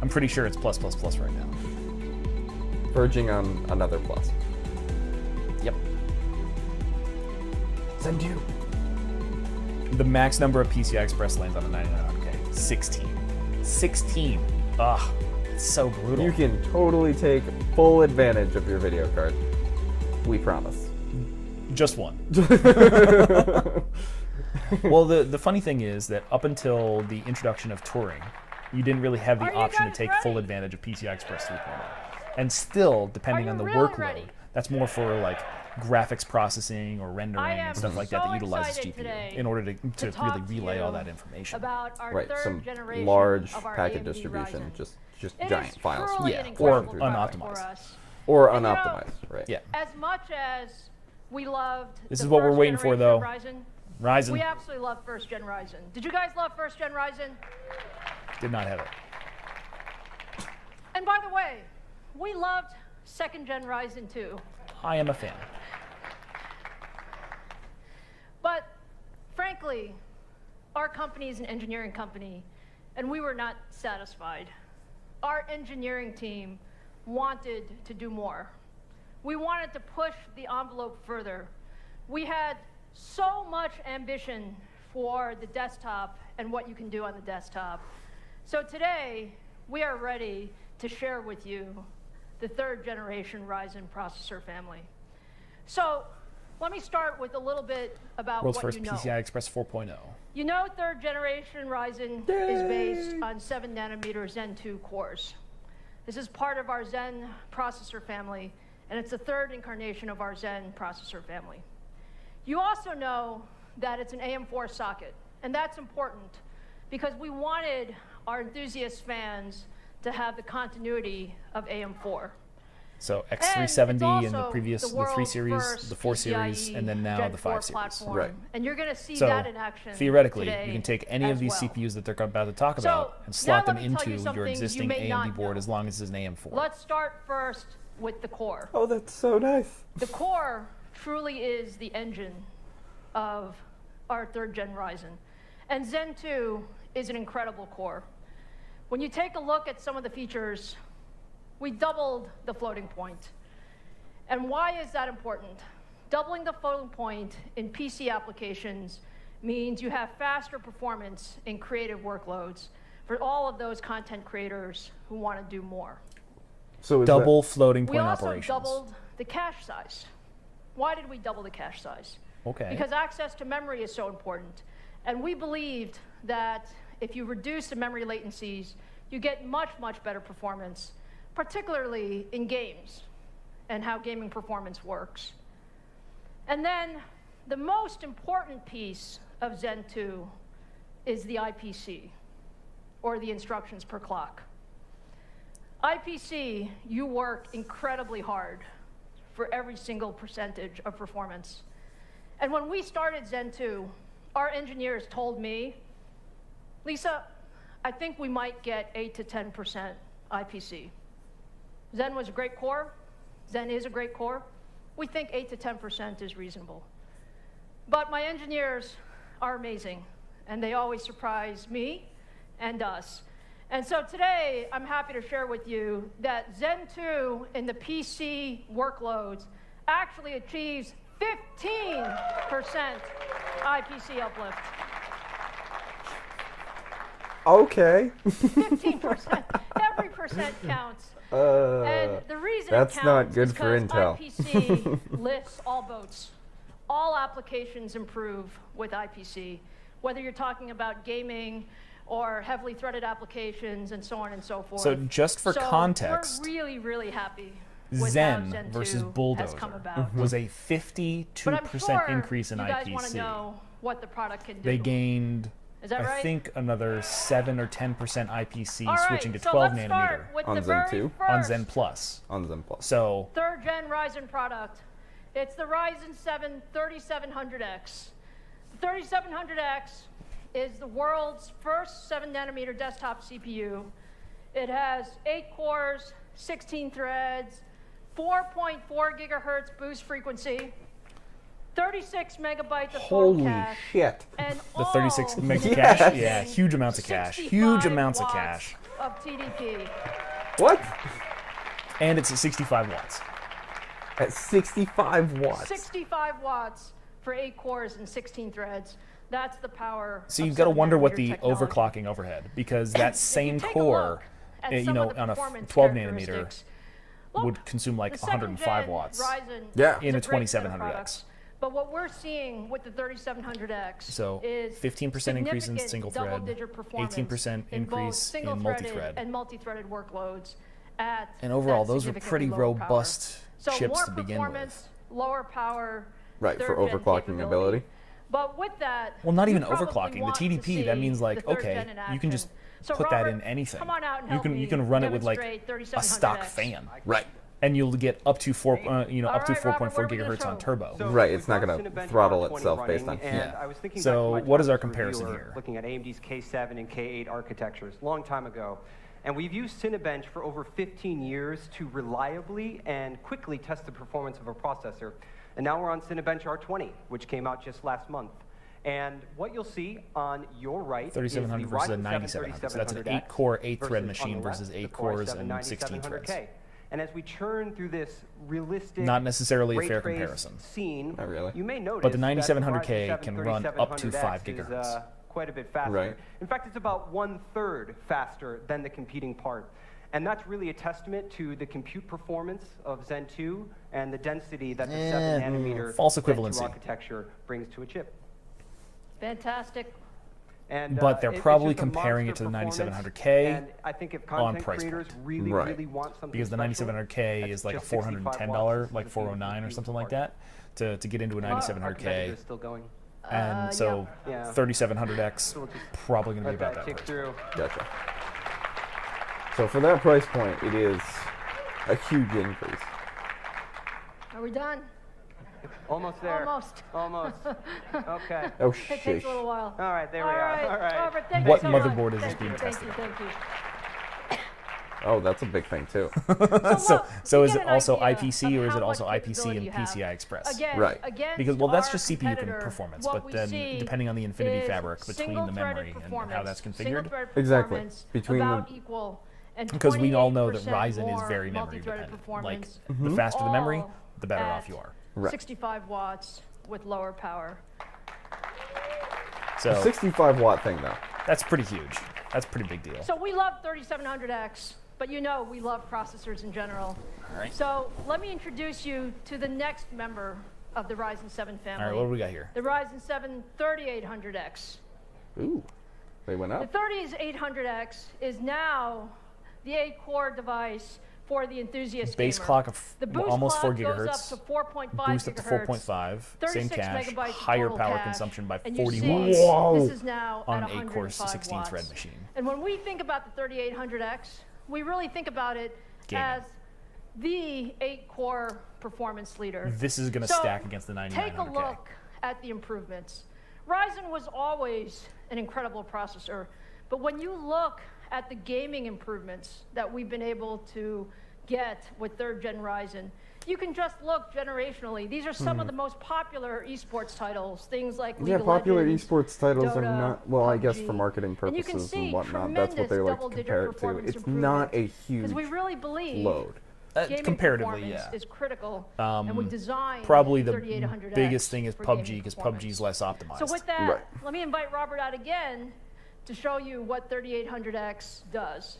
I'm pretty sure it's plus plus plus right now. Verging on another plus. Yep. Send you. The max number of PCI Express lanes on the 9900K, 16. 16. Ugh, it's so brutal. You can totally take full advantage of your video card. We promise. Just one. Well, the funny thing is that up until the introduction of touring, you didn't really have the option to take full advantage of PCI Express 3.0. And still, depending on the workload, that's more for like graphics processing or rendering and stuff like that utilizes GPU in order to really relay all that information. About our Right, third some generation large of our packet AMD distribution, Ryzen. just It giant is files. truly Yeah, an or incredible product for unoptimized. us. Or And, you know, unoptimized, right? Yeah. As much as we loved This the is what we're first waiting for, generation though. of Ryzen, Ryzen. we absolutely love first gen Ryzen. Did you guys love first gen Ryzen? Did not have it. And by the way, we loved second gen Ryzen too. I am a fan. But frankly, our company is an engineering company, and we were not satisfied. Our engineering team wanted to do more. We wanted to push the envelope further. We had so much ambition for the desktop and what you can do on the desktop. So today, we are ready to share with you the third generation Ryzen processor family. So let me start with a little bit about World's what first you know. PCI Express 4.0. You know third generation Ryzen is based on 7 nanometer Zen 2 cores. This is part of our Zen processor family, and it's the third incarnation of our Zen processor family. You also know that it's an AM4 socket, and that's important because we wanted our enthusiast fans to have the continuity of AM4. So And X370 it's and the also previous, the 3 world's series, first the 4 series, PCIe and then now Gen the 4 5 series. platform. Right. And you're going to see So that in action theoretically, today you can take any of as these well. CPUs that they're about to talk So, about and now slot them let me tell into you some your things you existing may not AMD board know. as long as it's an AM4. Let's start first with the core. Oh, that's so nice. The core truly is the engine of our third gen Ryzen. And Zen 2 is an incredible core. When you take a look at some of the features, we doubled the floating point. And why is that important? Doubling the floating point in PC applications means you have faster performance in creative workloads for all of those content creators who want to do more. So is Double floating We point also operations. doubled the cache size. Why did we double the cache size? Okay. Because access to memory is so important. And we believed that if you reduce the memory latencies, you get much, much better performance, particularly in games and how gaming performance works. And then the most important piece of Zen 2 is the IPC, or the instructions per clock. IPC, you work incredibly hard for every single percentage of performance. And when we started Zen 2, our engineers told me, Lisa, I think we might get 8 to 10% IPC. Zen was a great core. Zen is a great core. We think 8 to 10% is reasonable. But my engineers are amazing, and they always surprise me and us. And so today, I'm happy to share with you that Zen 2 in the PC workloads actually achieves 15% IPC uplift. Okay. 15%. Every percent counts. And the reason that's it counts not good is for because Intel. IPC lifts all boats. All applications improve with IPC, whether you're talking about gaming or heavily threaded applications and so on and so forth. So just for context, we're really, really happy with Zen how Zen 2 versus has Bulldozer come about. was a 52% increase in you guys want to IPC. know what the product can do. They gained, Is that I right? think, another 7 or 10% IPC All right, switching to so 12 let's nanometer start with On the Zen very 2? first on Zen Plus. On Zen Plus. So 3rd gen Ryzen product. It's the Ryzen 7 3700X. The 3700X is the world's first 7-nanometer desktop CPU. It has 8 cores, 16 threads, 4.4 gigahertz boost frequency, 36 megabytes of total Holy cache, shit. and the 36 all meg Yes. cache, yeah, huge amounts of cache, 65 huge amounts of watts cache, of TDP. What? and it's at 65 watts. At 65 watts. 65 watts for 8 cores and 16 threads. That's the power. So of you've got to wonder what 7-nanometer the technology. overclocking overhead, because that same take a core, look at you some know, of the on a performance 12 nanometer characteristics, look, would consume like the 105 7th gen watts Ryzen Yeah. is in a great set of 2700X. products. But what we're seeing with the 3700X So is 15% increase in significant single thread, double-digit performance 18% in both increase in single-threaded multi-thread. and multi-threaded workloads. At And overall, that those are significantly pretty lower power. robust So chips more to begin performance, with. lower power, Right, for 3rd gen overclocking capability. ability. But with that, Well, not you even probably overclocking. The want to TDP, that see means like, the 3rd okay, gen in you can just action. So put that Robert, in anything. Come on out and You help can me run it with like demonstrate a stock 3700X. fan, Right. and you'll get up to up to All 4.4 right, Robert, what are we gonna gigahertz on show? turbo. So Right, it's not we've got gonna Cinebench throttle R20 itself based running, on- and Yeah. I was thinking So back to my what is our time as a comparison reviewer, here? Looking at AMD's K7 and K8 architectures, long time ago. And we've used Cinebench for over 15 years to reliably and quickly test the performance of a processor. And now we're on Cinebench R20, which came out just last month. And what you'll see on your right is the 3700 versus a Ryzen 7 9700. So that's an 3700X 8-core, 8-thread versus, machine on the left, versus 8 the Core cores i7 and 16 threads. 9700K. And as we churn through this realistic, Not necessarily a ray fair traced comparison. scene, Not really. you may notice But the that 9700K Ryzen can 7 run up to 5 3700X is, gigahertz. quite a bit faster. Right. In fact, it's about 1/3 faster than the competing part. And that's really a testament to the compute performance of Zen 2 and the density that the 7-nanometer false Zen 2 equivalency. architecture brings to a chip. Fantastic. And, But they're it's probably just a comparing monster it to the performance, 9700K and I think if on content price creators point. really, Right. really want something Because the special, 9700K that's is like a just 65 $410, watts like is the 409 or something like part. that, to get into a Our 9700K. competitor's still going. And so Yeah. 3700X So we'll just probably going to be let about that kick price. through. Gotcha. So for that price point, it is a huge increase. Are we done? Almost there. Almost. Almost. Okay. Oh, It takes shish. a little while. All right, there All we are. right, All right. Robert, thank What you so motherboard much. is this Thank being you, tested? Thank you. Oh, that's a big thing too. So you is get it an also idea IPC or of is how it also much IPC capability and you have. PCI Express? Again, Right. against Because well, that's our just CPU competitor, performance, what but we then see depending on the Infinity is fabric between the single-threaded memory and how performance, that's configured. single-threaded Exactly. performance Between about the- equal and Because we all know that 28% Ryzen is more very memory multi-threaded dependent. Like performance, the faster the memory, all the better at off you are. Right. 65 watts with lower power. The So 65 watt thing though. that's pretty huge. That's a pretty big deal. So we love 3700X, but you know we love processors in general. All right. So let me introduce you to the next member of the Ryzen 7 family. All right, what do we got here? The Ryzen 7 3800X. Ooh. They went up. The 3800X is now the 8-core device for the enthusiast Base gamer. clock of The boost almost 4 clock gigahertz. goes up to 4.5 Boost up to gigahertz, 4.5. Same 36 cache. megabytes of Higher total power cache, consumption by and 40 you see watts. Whoa. This is now On at an 8-core 105 16-thread watts. machine. And when we think about the 3800X, we really think about it Gaming. as the 8-core performance leader. This is going to So, stack against the 9900K. Take a look at the improvements. Ryzen was always an incredible processor, but when you look at the gaming improvements that we've been able to get with 3rd gen Ryzen, you can just look generationally. These are some of the most popular esports titles, things like League of Popular Legends, esports titles are Dota, not, well, I guess for PUBG. marketing And you can purposes see and whatnot, that's what they like to double-digit compare it to. performance It's not a improvement. huge Because we really believe load. gaming Comparatively, performance yeah. is critical, and we designed Probably the 3800X biggest thing is for PUBG, gaming because performance. PUBG is less optimized. So with that, Right. let me invite Robert out again to show you what 3800X does.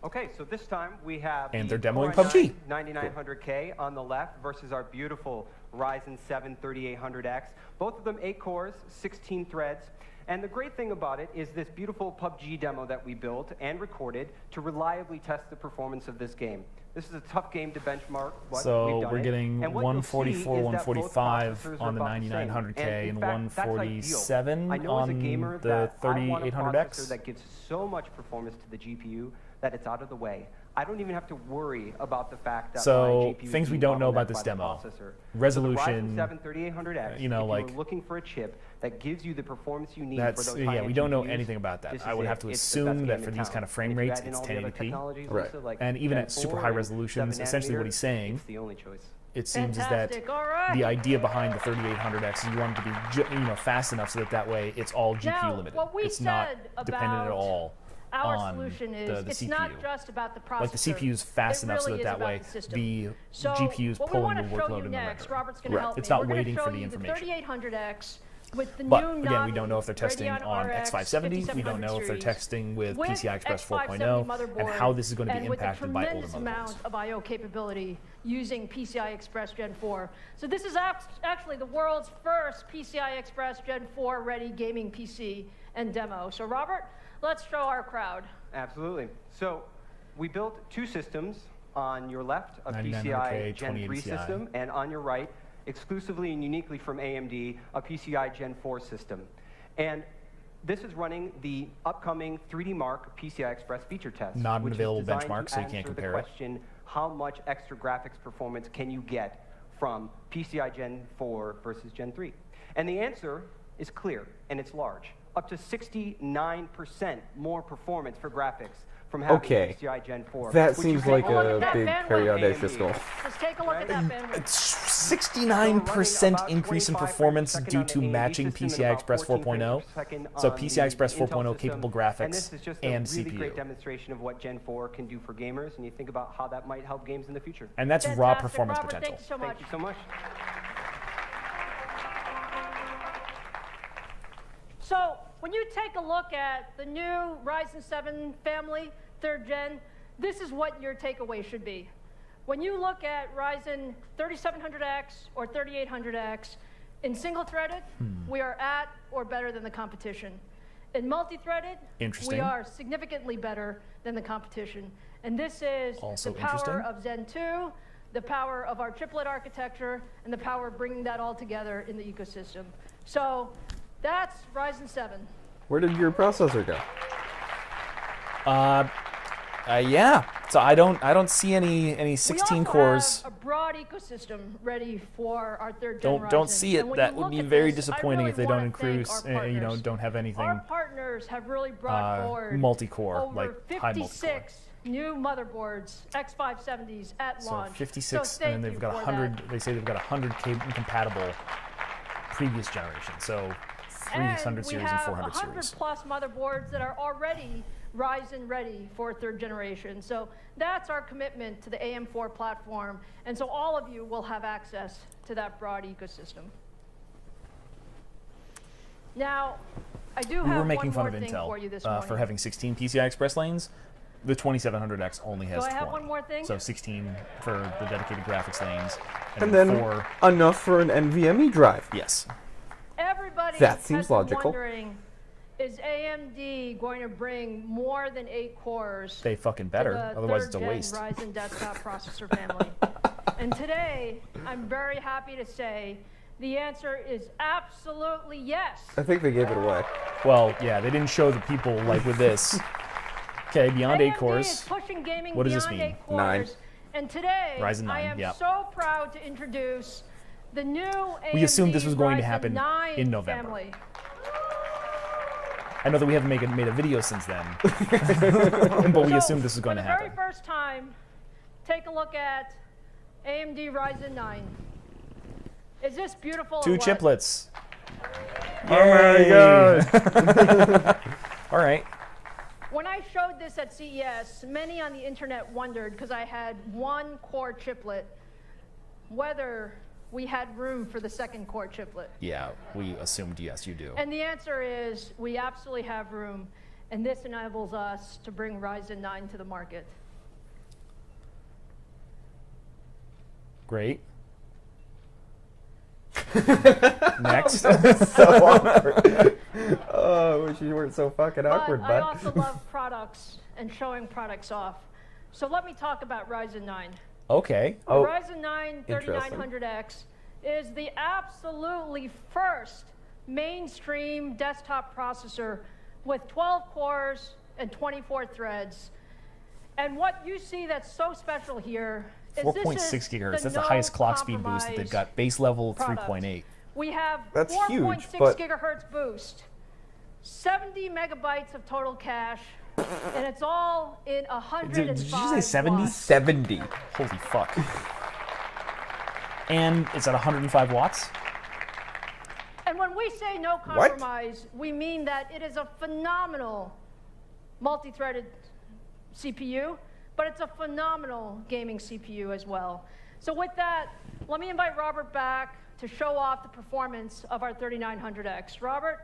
Okay, so this time we have And the they're demoing Core PUBG. 9900K on the left versus our beautiful Ryzen 7 3800X. Both of them 8 cores, 16 threads. And the great thing about it is this beautiful PUBG demo that we built and recorded to reliably test the performance of this game. This is a tough game to benchmark. So we're getting And what you'll see 144, is that both 145 processors on the are about the same. 9900K and in fact, that's ideal. 147 I know as a on gamer the that I want a processor 3800X. that gives so much performance to the GPU that it's out of the way. I don't even have to worry about the fact that So, my GPU is things we being don't know about bottlenecked this by the demo. processor. Resolution, So the Ryzen 7 3800X, you know, if like- you're looking for a chip that gives you the performance you need for That's, those yeah, high-end we don't know GPUs, anything about that. this I is would it. have to It's the best assume game that in for these town. kind of frame And if you rates, add in it's all the other 1080p. technologies, Right. Lisa, like And even Gen at super 4 high and resolutions, 7 essentially what nanometer, he's saying, it's the only choice. it seems is that Fantastic. All right. the idea behind the 3800X is you want it to be fast enough so that way it's all GPU Now, limited. what we It's not said dependent at about all Our on solution is the it's CPU. not just about the processor. Like the CPU is fast It enough so really that is that way about the system. the So GPU is what we pulling want the to show workload you in the next, memory. Robert's going to help It's me. not We're gonna waiting show for the you information. The 3800X with the But new again, we NAVI don't know if they're testing Radeon on RX X570. We don't know if they're 5700 testing with series PCI Express X570 4.0 and motherboard, how this is going to be and with a impacted by older tremendous amount motherboards. of I/O capability using PCI Express Gen 4. So this is actually the world's first PCI Express Gen 4 ready gaming PC and demo. So Robert, let's show our crowd. Absolutely. So we built 2 systems. On your left, a 9900K, PCI Gen 3 2080 Ti. system, and on your right, exclusively and uniquely from AMD, a PCI Gen 4 system. And this is running the upcoming 3D Mark PCI Express feature test. Not an which is available designed benchmark, to so you can't answer compare the it. question, how much extra graphics performance can you get from PCI Gen 4 versus Gen 3? And the answer is clear, and it's large. Up to 69% more performance for graphics from having Okay. PCI Gen 4. That which seems you like can a look at big, bandwidth very AMD. audacious goal. Let's take a look at that bandwidth. It's 69% increase in performance due to matching PCI Express 4.0. So PCI Express 4.0 capable graphics and this is just and a really great CPU. demonstration of what Gen 4 can do for gamers, and you think about how that might help games in the future. And that's raw Fantastic. performance Robert, potential. Thank you so much. Thank you so much. So when you take a look at the new Ryzen 7 family, 3rd gen, this is what your takeaway should be. When you look at Ryzen 3700X or 3800X, in single-threaded, we are at or better than the competition. In multi-threaded, Interesting. we are significantly better than the competition. And this is Also the power interesting. of Zen 2, the power of our chiplet architecture, and the power of bringing that all together in the ecosystem. So that's Ryzen 7. Where did your processor go? Yeah. So I don't see any 16 we also cores. have a broad ecosystem ready for our 3rd gen Ryzen. Don't see it. And when That you would look be at very this, I disappointing really if they don't wanna increase. thank our partners. Don't have anything Our partners have really brought forward multi-core, over like high multi-core. 56 new motherboards, X570s at So launch. 56, so and then thank they've got you for 100. that. They say they've got 100 compatible previous generation. So 300 And we series and have 400 100 series. plus motherboards that are already Ryzen ready for 3rd generation. So that's our commitment to the AM4 platform. And so all of you will have access to that broad ecosystem. Now, I do We have were making one fun more of thing for you this Intel morning. for having 16 PCI Express lanes. The 2700X only has Do I have 20. one more thing? So 16 for the dedicated graphics lanes. And then 4. enough for an NVMe drive. Yes. Everybody That has seems been logical. wondering is AMD going to bring more than 8 cores? They fucking better, to the otherwise it's a 3rd-gen waste. Ryzen desktop processor family. And today, I'm very happy to say the answer is absolutely yes. I think they gave it away. Well, yeah, they didn't show the people like with this. Okay, beyond 8 AMD cores. is pushing gaming What does this beyond mean? 8 cores. And today, Ryzen 9, I am yep. so proud to introduce the new AMD We assumed this was going to Ryzen happen 9 in November. family. I know that we haven't made a video since then, but we assumed this was going to happen. For the very first time, take a look at AMD Ryzen 9. Is this beautiful? 2 or what? chiplets. Oh my god! All right. When I showed this at CES, many on the internet wondered, because I had 1 core chiplet, whether we had room for the 2nd core chiplet. Yeah, we assumed yes, you do. And the answer is we absolutely have room, and this enables us to bring Ryzen 9 to the market. Great. Next. So awkward. Oh, I wish you weren't so fucking awkward, But I bud. also love products and showing products off. So let me talk about Ryzen 9. Okay. The Oh, Ryzen 9 3900X is the absolutely first mainstream desktop processor with 12 cores and 24 threads. And what you see that's so special here is 4.6 this is gigahertz. That's the no highest clock speed boost that they've compromise got. Base level product. 3.8. We have That's 4.6 huge, but- gigahertz boost, 70 megabytes of total cache, and it's all in 105 Did you say 70? watts. 70. Holy fuck. And it's at 105 watts? And when we say no compromise, we mean that it is a phenomenal multi-threaded CPU, but it's a phenomenal gaming CPU as well. So with that, let me invite Robert back to show off the performance of our 3900X. Robert?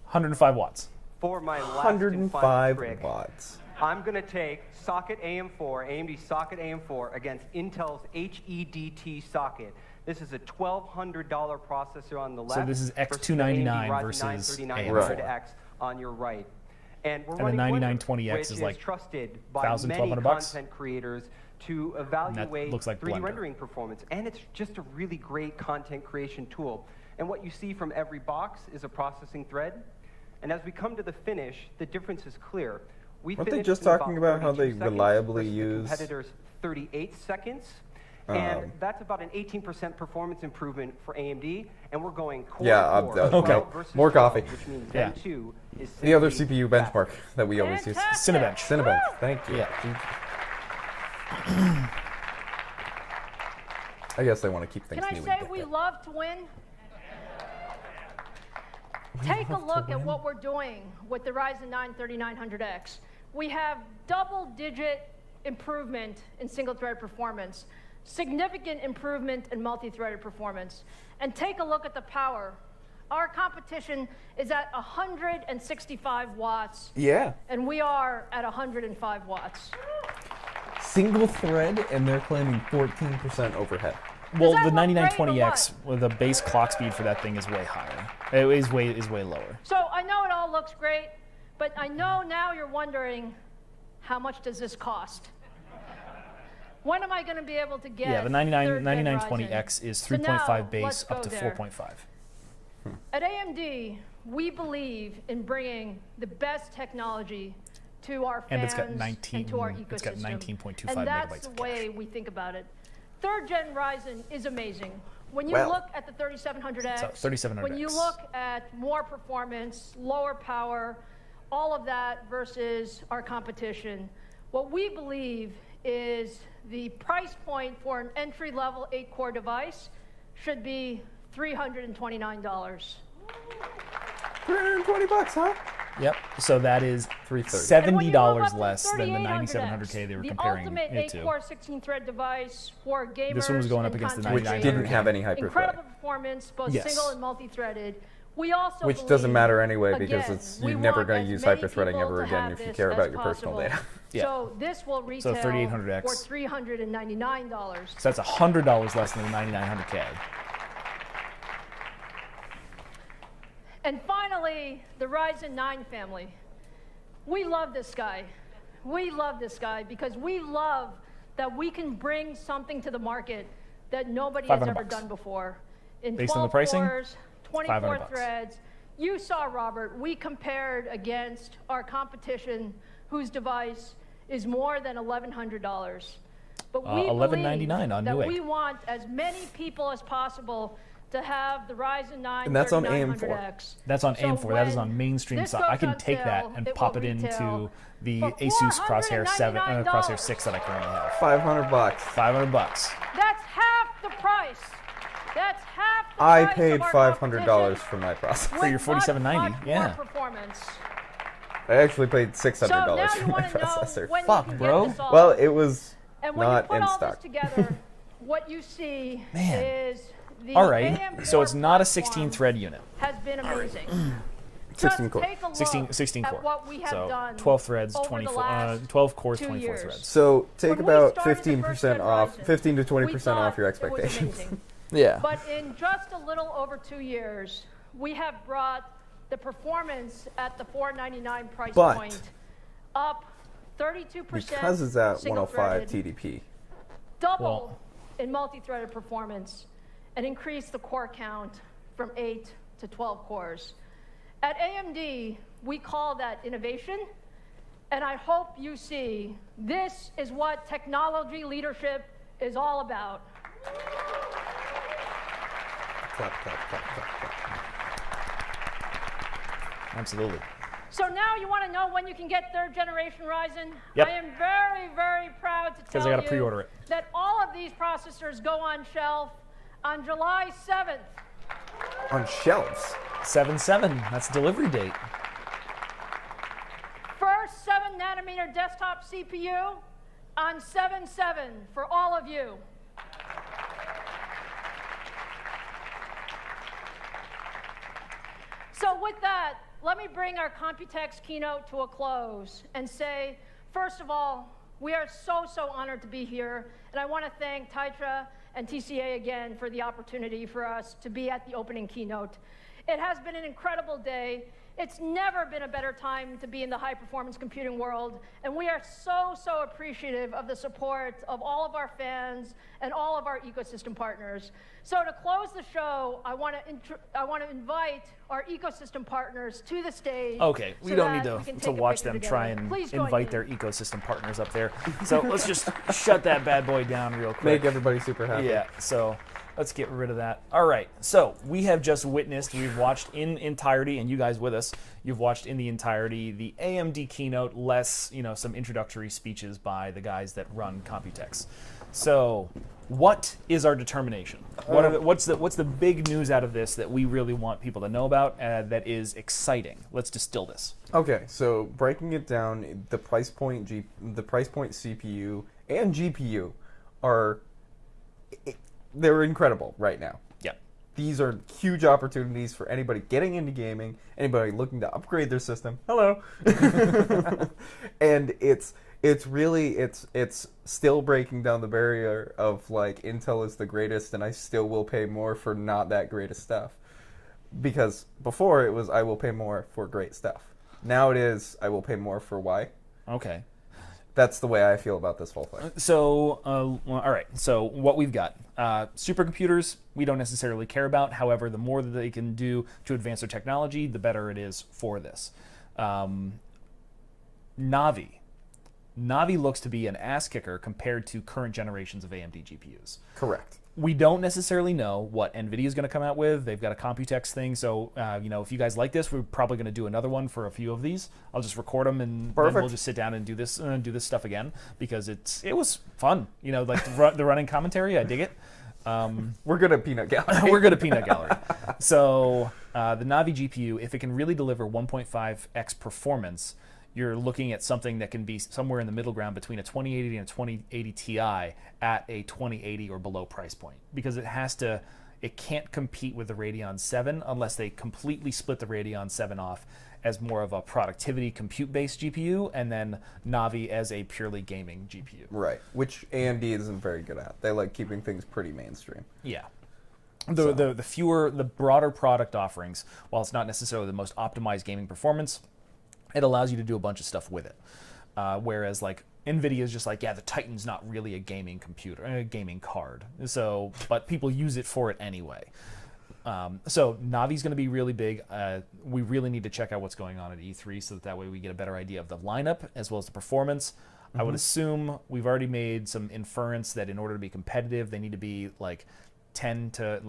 105 watts. For my last and final 105 trick, watts. I'm going to take socket AM4, AMD socket AM4 against Intel's HEDT socket. This is a $1,200 processor on the left. So this is versus the X299 AMD Ryzen versus 9 AM4. 3900X on your right. And we're And the running 9920X Blender, is which like trusted by 1,000, many 1,200 bucks? content creators to evaluate looks like 3D Blender. rendering performance. And it's just a really great content creation tool. And what you see from every box is a processing thread. And as we come to the finish, the difference is clear. We Weren't they finished just in about talking about how 32 they seconds reliably versus the use- competitor's 38 seconds. And that's about an 18% performance improvement for AMD, and we're going core Yeah, core, okay. 12 versus More 12, coffee. which means Yeah. Zen 2 is The other simply CPU benchmark that we always use. Cinebench. Cinebench. Thank you. Yeah. I guess they want to keep things Can I new say and we different. love to win? Take a look at what we're doing with the Ryzen 9 3900X. We have double-digit improvement in single-thread performance, significant improvement in multi-threaded performance. And take a look at the power. Our competition is at 165 watts. Yeah. And we are at 105 watts. Single thread, and they're claiming 14% overhead. Well, that the look great or 9920X, well, the base clock speed for that thing is way higher. It is way lower. So I know it all looks great, but I know now you're wondering, how much does this cost? When am I going to be able to get Yeah, the 9920X is So 3.5 now, base let's up go to there. 4.5. At AMD, we believe in bringing the best technology to our And fans it's got 19 and to our ecosystem. it's got 19.25 and that's megabytes the of way we think about it. 3rd gen Ryzen is amazing. When you Well, look at the 3700X, so 3700X. when you look at more performance, lower power, all of that versus our competition, what we believe is the price point for an entry-level 8-core device should be $329. 320 bucks, huh? Yep. So that is $70 less than the 9700K they were the comparing ultimate it to. 8-core 16-thread device for gamers. This one was going up and against the content 9900K. Which didn't have any hyper-threading. Incredible performance, both Yes. single and multi-threaded. We also Which believe, doesn't matter anyway because again, it's we you're never want going as to use many hyper-threading people ever to again have if you this care as about your personal possible. data. So this will retail 3800X. for $399. So that's $100 less than the 9900K. And finally, finally, the Ryzen 9 family. We love this guy. We love this guy because we love that we can bring something to the market that nobody has ever done before. In Based 12 on the pricing, cores, 24 $500. threads. You saw, Robert, we compared against our competition whose device is more than $1,100. But we $11.99 on that Newegg. we want as many people as possible to have the Ryzen 9 And that's on 3900X. That's on So AM4. That is when on mainstream this side. goes I can on take that sale, and it pop will it into retail the for Asus Crosshair 7, Crosshair 6 that I currently have. $500. $500. That's half the price. That's half the I price paid of our $500 competition for my processor. For your with much, 4790, much yeah. more performance. I actually paid $600 So now for you my want to know processor. when Fuck, you can bro. get this all. Well, it was And when not you put in all stock. this together, what you see is the All right, AM4 so it's not a platform 16-thread unit. has been amazing. 16 core. Take a look 16 at core. what we have So done 12 threads, over 24, the last 12 cores, 2 24 years. threads. So take When we about started the first 15% off, Ryzen, 15 to we 20% off your thought it was expectations. amazing. Yeah. But in just a little over 2 years, we have brought the performance at the $499 price But point up 32% Because it's at 105 single-threaded, TDP. double in multi-threaded performance, and increase the core count from 8 to 12 cores. At AMD, we call that innovation, and I hope you see this is what technology leadership is all about. Clap, clap, clap, clap, clap. Absolutely. So now you want to know when you can get third generation Ryzen? Yep. I am very, very proud to tell I gotta you pre-order it. that all of these processors go on shelf on July 7th. On shelves. 7/7. That's delivery date. First 7-nanometer desktop CPU on 7/7 for all of you. So with that, let me bring our Computex keynote to a close and say, first of all, we are so, so honored to be here. And I want to thank Taitra and TCA again for the opportunity for us to be at the opening keynote. It has been an incredible day. It's never been a better time to be in the high-performance computing world, and we are so, so appreciative of the support of all of our fans and all of our ecosystem partners. So to close the show, I want to invite our ecosystem partners to the stage. Okay, we so don't that we need can to take a watch picture them together. try and Please join invite me. their ecosystem partners up there. So let's just shut that bad boy down real quick. Make everybody super happy. Yeah, so let's get rid of that. All right, so we have just witnessed, we've watched in entirety, and you guys with us, you've watched in the entirety the AMD keynote, less, some introductory speeches by the guys that run Computex. So what is our determination? What's the big news out of this that we really want people to know about that is exciting? Let's distill this. Okay, so breaking it down, the price point CPU and GPU they're incredible right now. Yeah. These are huge opportunities for anybody getting into gaming, anybody looking to upgrade their system. Hello. And it's still breaking down the barrier of like Intel is the greatest and I still will pay more for not that greatest stuff. Because before it was I will pay more for great stuff. Now it is I will pay more for why. Okay. That's the way I feel about this whole thing. So, all right. So what we've got, supercomputers, we don't necessarily care about. However, the more that they can do to advance their technology, the better it is for this. NAVI. NAVI looks to be an ass kicker compared to current generations of AMD GPUs. Correct. We don't necessarily know what NVIDIA is going to come out with. They've got a Computex thing, so if you guys like this, we're probably going to do another one for a few of these. I'll just record them, and then we'll just sit down and do this stuff again because it was fun. Like the running commentary, I dig it. We're good at peanut gallery. We're good at peanut gallery. So the NAVI GPU, if it can really deliver 1.5x performance, you're looking at something that can be somewhere in the middle ground between a 2080 and a 2080 Ti at a 2080 or below price point, because it can't compete with the Radeon 7 unless they completely split the Radeon 7 off as more of a productivity compute-based GPU, and then Navi as a purely gaming GPU. Right, which AMD isn't very good at. They like keeping things pretty mainstream. Yeah. The broader product offerings, while it's not necessarily the most optimized gaming performance, it allows you to do a bunch of stuff with it. Whereas like NVIDIA is just like, yeah, the Titan's not really a gaming computer, a gaming card. So, but people use it for it anyway. So Navi's going to be really big. We really need to check out what's going on at E3 so that way we get a better idea of the lineup as well as the performance. I would assume we've already made some inference that in order to be competitive, they need to be like 10 to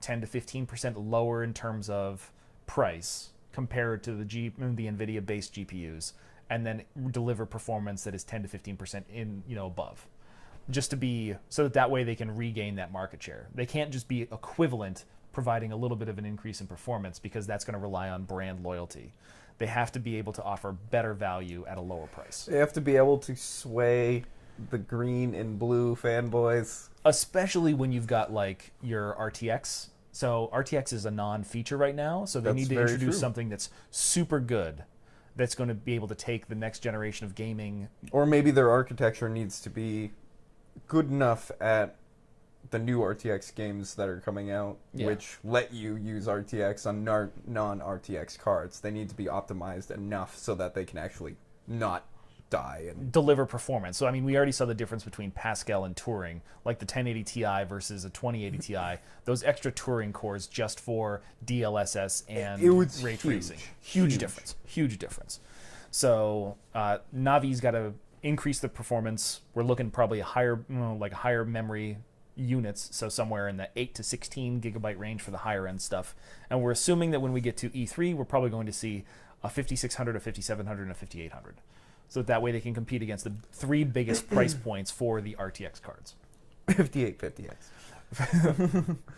15% lower in terms of price compared to the NVIDIA-based GPUs, and then deliver performance that is 10 to 15% above, just to be so that way they can regain that market share. They can't just be equivalent, providing a little bit of an increase in performance, because that's going to rely on brand loyalty. They have to be able to offer better value at a lower price. They have to be able to sway the green and blue fanboys. Especially when you've got like your RTX. So RTX is a non-feature right now, so they need to introduce something that's super good, that's going to be able to take the next generation of gaming. Or maybe their architecture needs to be good enough at the new RTX games that are coming out, which let you use RTX on non-RTX cards. They need to be optimized enough so that they can actually not die and deliver performance. So I mean, we already saw the difference between Pascal and Turing, like the 1080 Ti versus a 2080 Ti. Those extra Turing cores just for DLSS and ray tracing. Huge difference. So Navi's got to increase the performance. We're looking probably a higher memory units, so somewhere in the 8 to 16 gigabyte range for the higher end stuff. And we're assuming that when we get to E3, we're probably going to see a 5600, a 5700, and a 5800. So that way they can compete against the three biggest price points for the RTX cards. 5850X.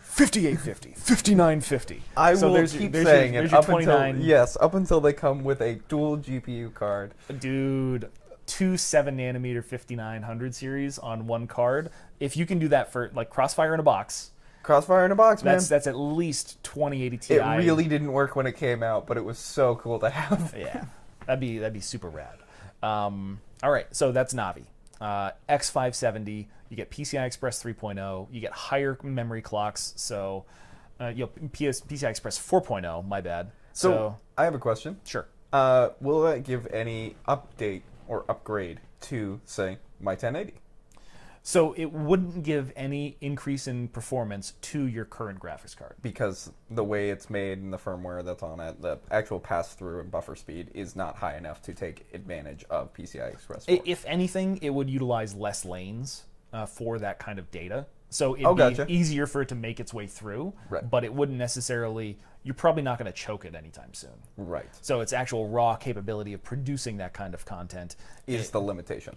5850, 5950. I will keep saying it up until they come with a dual GPU card. Dude, 2 7nm 5900 series on one card. If you can do that for like Crossfire in a box. Crossfire in a box, man. That's at least 2080 Ti. It really didn't work when it came out, but it was so cool to have. Yeah, that'd be super rad. All right, so that's Navi. X570, you get PCI Express 3.0, you get higher memory clocks, so PCI Express 4.0, my bad. So I have a question. Sure. Will that give any update or upgrade to, say, my 1080? So it wouldn't give any increase in performance to your current graphics card. Because the way it's made and the firmware that's on it, the actual pass-through and buffer speed is not high enough to take advantage of PCI Express 4. If anything, it would utilize less lanes for that kind of data. So it'd be easier for it to make its way through, but it wouldn't necessarily, you're probably not going to choke it anytime soon. Right. So its actual raw capability of producing that kind of content is the limitation.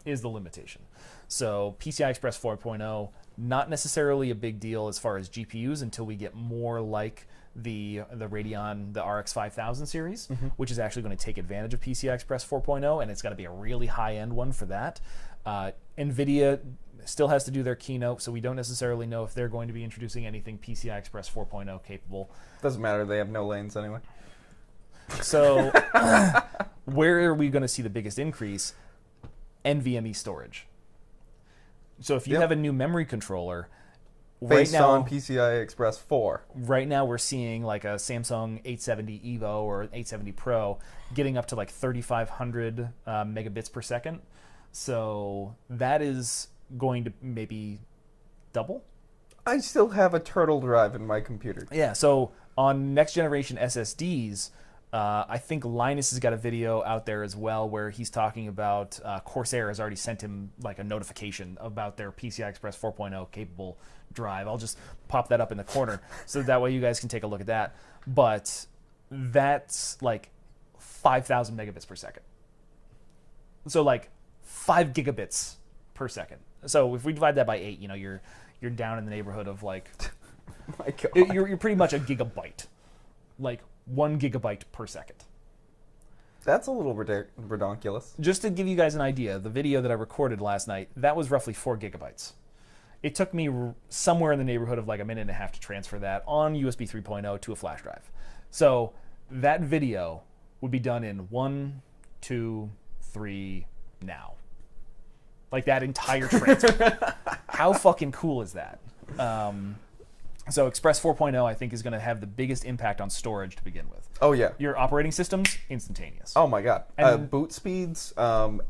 So PCI Express 4.0, not necessarily a big deal as far as GPUs until we get more like the Radeon, the RX 5000 series, which is actually going to take advantage of PCI Express 4.0, and it's got to be a really high-end one for that. NVIDIA still has to do their keynote, so we don't necessarily know if they're going to be introducing anything PCI Express 4.0 capable. Doesn't matter, they have no lanes anyway. So where are we going to see the biggest increase? NVMe storage. So if you have a new memory controller, based on PCI Express 4. Right now we're seeing like a Samsung 870 EVO or 870 Pro getting up to like 3,500 megabits per second. So that is going to maybe double. I still have a turtle drive in my computer. Yeah, so on next generation SSDs, I think Linus has got a video out there as well where he's talking about Corsair has already sent him like a notification about their PCI Express 4.0 capable drive. I'll just pop that up in the corner so that way you guys can take a look at that. But that's like 5,000 megabits per second. So like 5 gigabits per second. So if we divide that by 8, you're down in the neighborhood of like, my God. You're pretty much a gigabyte, like 1 gigabyte per second. That's a little redonkulous. Just to give you guys an idea, the video that I recorded last night, that was roughly 4 gigabytes. It took me somewhere in the neighborhood of like a minute and a half to transfer that on USB 3.0 to a flash drive. So that video would be done in 1, 2, 3 now. Like that entire transfer. How fucking cool is that? So Express 4.0, I think, is going to have the biggest impact on storage to begin with. Oh, yeah. Your operating systems, instantaneous. Oh, my God. And Boot speeds,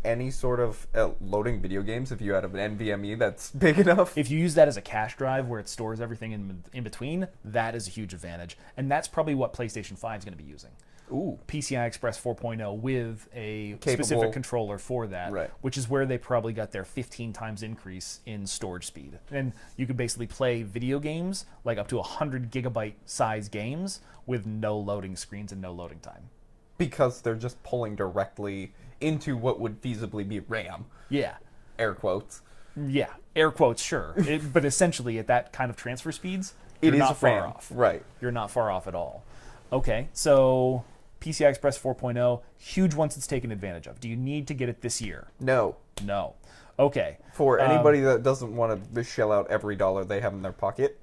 any sort of loading video games, if you had an NVMe that's big enough. If you use that as a cache drive where it stores everything in between, that is a huge advantage. And that's probably what PlayStation 5 is going to be using. Ooh. PCI Express 4.0 with a Capable specific controller for that, right. which is where they probably got their 15 times increase in storage speed. And you could basically play video games, like up to 100 gigabyte size games, with no loading screens and no loading time. Because they're just pulling directly into what would feasibly be RAM. Yeah. Air quotes. Yeah, air quotes, sure. But essentially, at that kind of transfer speeds, It you're is not far RAM, off. right. You're not far off at all. Okay, so PCI Express 4.0, huge once it's taken advantage of. Do you need to get it this year? No. No. Okay. For anybody that doesn't want to shell out every dollar they have in their pocket,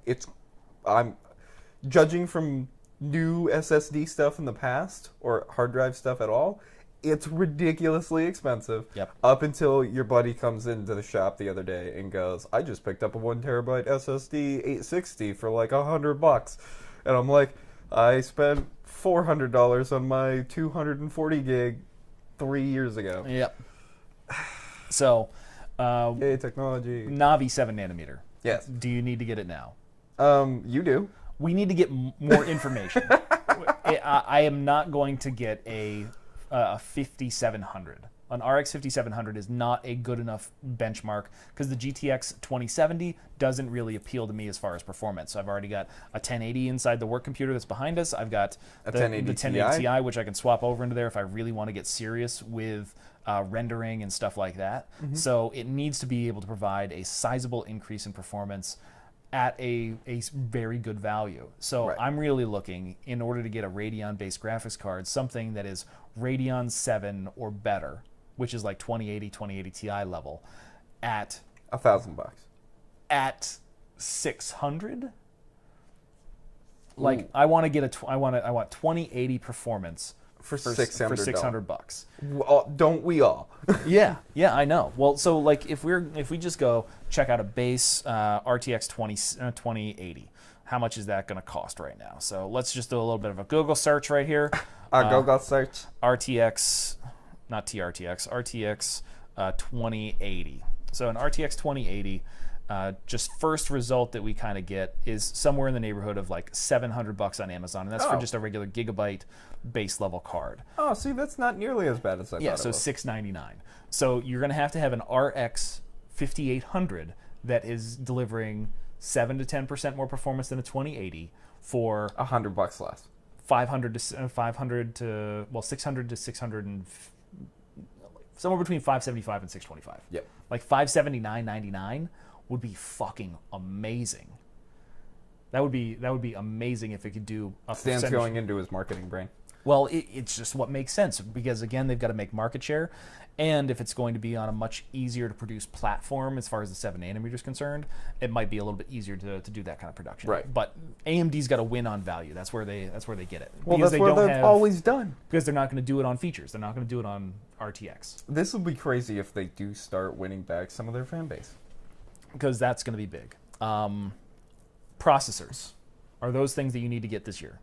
I'm judging from new SSD stuff in the past, or hard drive stuff at all, it's ridiculously expensive. Yep. Up until your buddy comes into the shop the other day and goes, I just picked up a 1 terabyte SSD 860 for like $100. And I'm like, I spent $400 on my 240 gig 3 years ago. Yep. So, yay, technology. Navi 7 nanometer. Yes. Do you need to get it now? You do. We need to get more information. I am not going to get a 5700. An RX 5700 is not a good enough benchmark because the GTX 2070 doesn't really appeal to me as far as performance. So I've already got a 1080 inside the work computer that's behind us. I've got the 1080 Ti, which I can swap over into there if I really want to get serious with rendering and stuff like that. Mm-hmm. So it needs to be able to provide a sizable increase in performance at a very good value. So Right. I'm really looking, in order to get a Radeon-based graphics card, something that is Radeon 7 or better, which is like 2080 Ti level, at $1,000. At 600. Like I want to get I want 2080 performance for $600 bucks. Well, don't we all? yeah, I know. Well, so like if we just go check out a base RTX 2080, how much is that going to cost right now? So let's just do a little bit of a Google search right here. Google search. RTX, not TRTX, RTX 2080. So an RTX 2080, just first result that we kind of get is somewhere in the neighborhood of like $700 on Amazon, and that's for just a regular gigabyte base level card. Oh, see, that's not nearly as bad as I thought it was. Yeah, so $699. So you're going to have an RX 5800 that is delivering 7 to 10% more performance than a 2080 for $100 less. 600 to 600 and somewhere between 575 and 625. Yep. Like 579.99 would be fucking amazing. That would be amazing if it could do a Stan's percentage. going into his marketing brain. Well, it's just what makes sense because, again, they've got to make market share. And if it's going to be on a much easier to produce platform as far as the 7 nanometer is concerned, it might be a little bit easier to do that kind of production. Right. But AMD's got to win on value. That's where they get it. Well, because that's what they've always done. Because they're not going to do it on features. They're not going to do it on RTX. This would be crazy if they do start winning back some of their fan base. Because that's going to be big. Processors are those things that you need to get this year.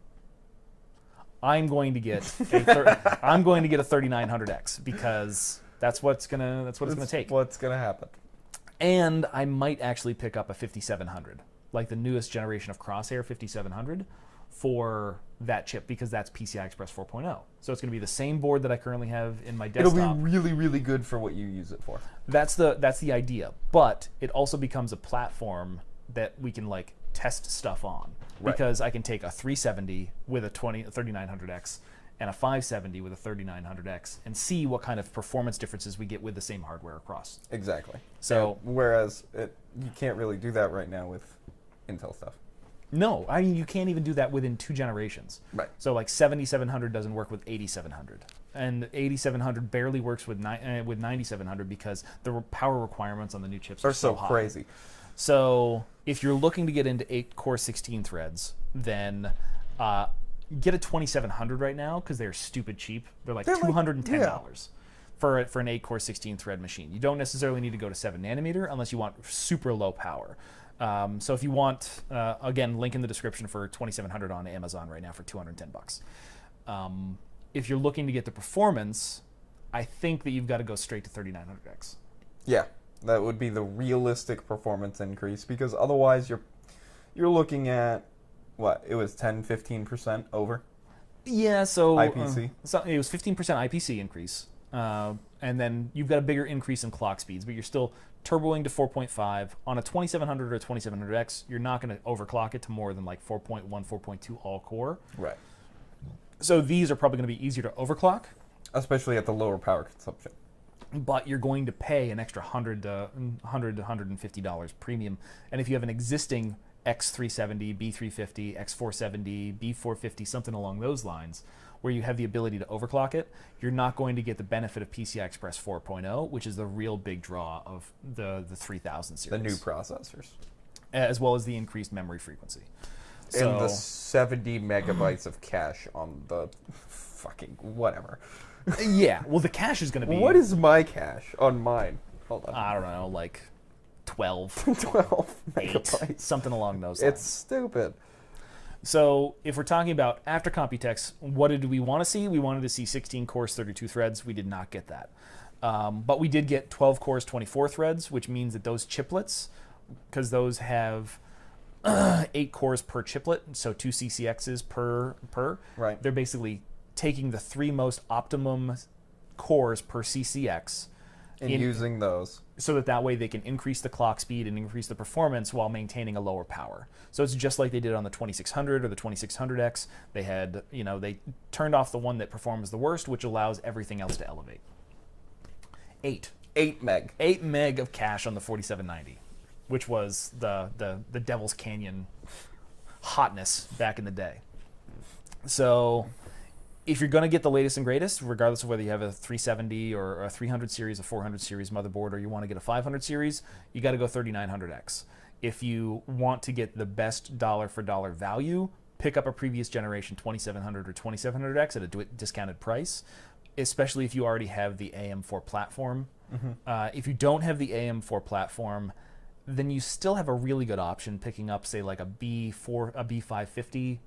I'm going to get a 3900X because that's what it's gonna take. What's gonna happen? And I might actually pick up a 5700, like the newest generation of Crosshair 5700, for that chip because that's PCI Express 4.0. So it's going to be the same board that I currently have in my desktop. It'll be really, really good for what you use it for. That's the idea, but it also becomes a platform that we can like test stuff on. Right. Because I can take a 370 with a 3900X and a 570 with a 3900X and see what kind of performance differences we get with the same hardware across. Exactly. So whereas you can't really do that right now with Intel stuff. No, I mean you can't even do that within 2 generations. Right. So like 7700 doesn't work with 8700, and 8700 barely works with 9700 because the power requirements on the new chips are so high. Crazy. So if you're looking to get into 8-core 16 threads, then get a 2700 right now because they're stupid cheap. They're like $210 for an 8-core 16 thread machine. You don't necessarily need to go to 7 nanometer unless you want super low power. So if you want, again, link in the description for 2700 on Amazon right now for $210. If you're looking to get the performance, I think that you've got to go straight to 3900X. Yeah, that would be the realistic performance increase, because otherwise you're looking at what? It was 10-15% over. Yeah, so IPC. So it was 15% IPC increase, and then you've got a bigger increase in clock speeds, but you're still turboing to 4.5 on a 2700 or 2700X. You're not going to overclock it to more than like 4.1, 4.2 all core. Right. So these are probably going to be easier to overclock, especially at the lower power consumption. But you're going to pay an extra $100 to $150 premium, and if you have an existing X370, B350, X470, B450, something along those lines, where you have the ability to overclock it, you're not going to get the benefit of PCI Express 4.0, which is the real big draw of the 3000 series. The new processors. As well as the increased memory frequency. So, and the 70 megabytes of cache on the fucking whatever. Yeah, well, the cache is going to be... What is my cache on mine? Hold on. I don't know, like 12. 12 8, megabytes. Something along those lines. It's stupid. So if we're talking about after Computex, what did we want to see? We wanted to see 16 cores, 32 threads. We did not get that. But we did get 12 cores, 24 threads, which means that those chiplets, because those have 8 cores per chiplet, so 2 CCXs per. Right. They're basically taking the 3 most optimum cores per CCX and using those so that way they can increase the clock speed and increase the performance while maintaining a lower power. So it's just like they did on the 2600 or the 2600X. They had, they turned off the one that performs the worst, which allows everything else to elevate. 8 meg. 8 meg of cache on the 4790, which was the Devil's Canyon hotness back in the day. So if you're going to get the latest and greatest, regardless of whether you have a 370 or a 300 series, a 400 series motherboard, or you want to get a 500 series, you got to go 3900X. If you want to get the best dollar for dollar value, pick up a previous generation 2700 or 2700X at a discounted price, especially if you already have the AM4 platform. Mm-hmm. If you don't have the AM4 platform, then you still have a really good option picking up, say, like a B550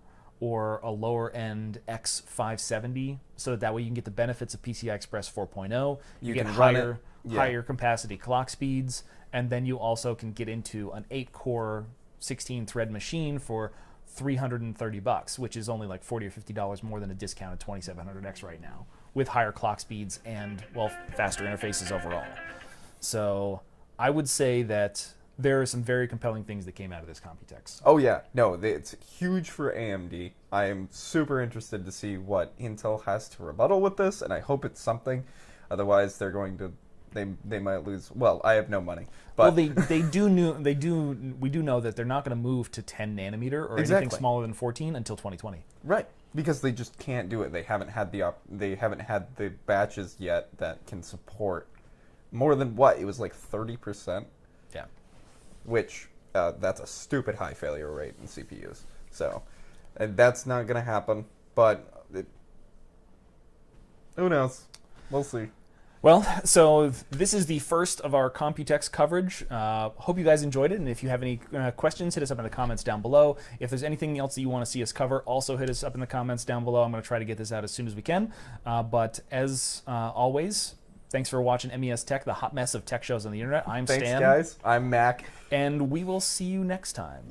or a lower end X570, so that way you can get the benefits of PCI Express 4.0. You get higher capacity clock speeds, and then you also can get into an 8-core 16-thread machine for $330, which is only like $40 or $50 more than a discounted 2700X right now, with higher clock speeds and, well, faster interfaces overall. So I would say that there are some very compelling things that came out of this Computex. Oh yeah, no, it's huge for AMD. I am super interested to see what Intel has to rebuttal with this, and I hope it's something. Otherwise, they're going to, they might lose. Well, I have no money. But well, we do know that they're not going to move to 10 nanometer or anything smaller than 14 until 2020. Right, because they just can't do it. They haven't had the batches yet that can support more than what? It was like 30%. Yeah. Which that's a stupid high failure rate in CPUs. So that's not going to happen, but who knows? We'll see. Well, so this is the first of our Computex coverage. Hope you guys enjoyed it, and if you have any questions, hit us up in the comments down below. If there's anything else that you want to see us cover, also hit us up in the comments down below. I'm going to try to get this out as soon as we can. But as always, thanks for watching MES Tech, the hot mess of tech shows on the internet. I'm Stan. Thanks, guys. I'm Mac. And we will see you next time.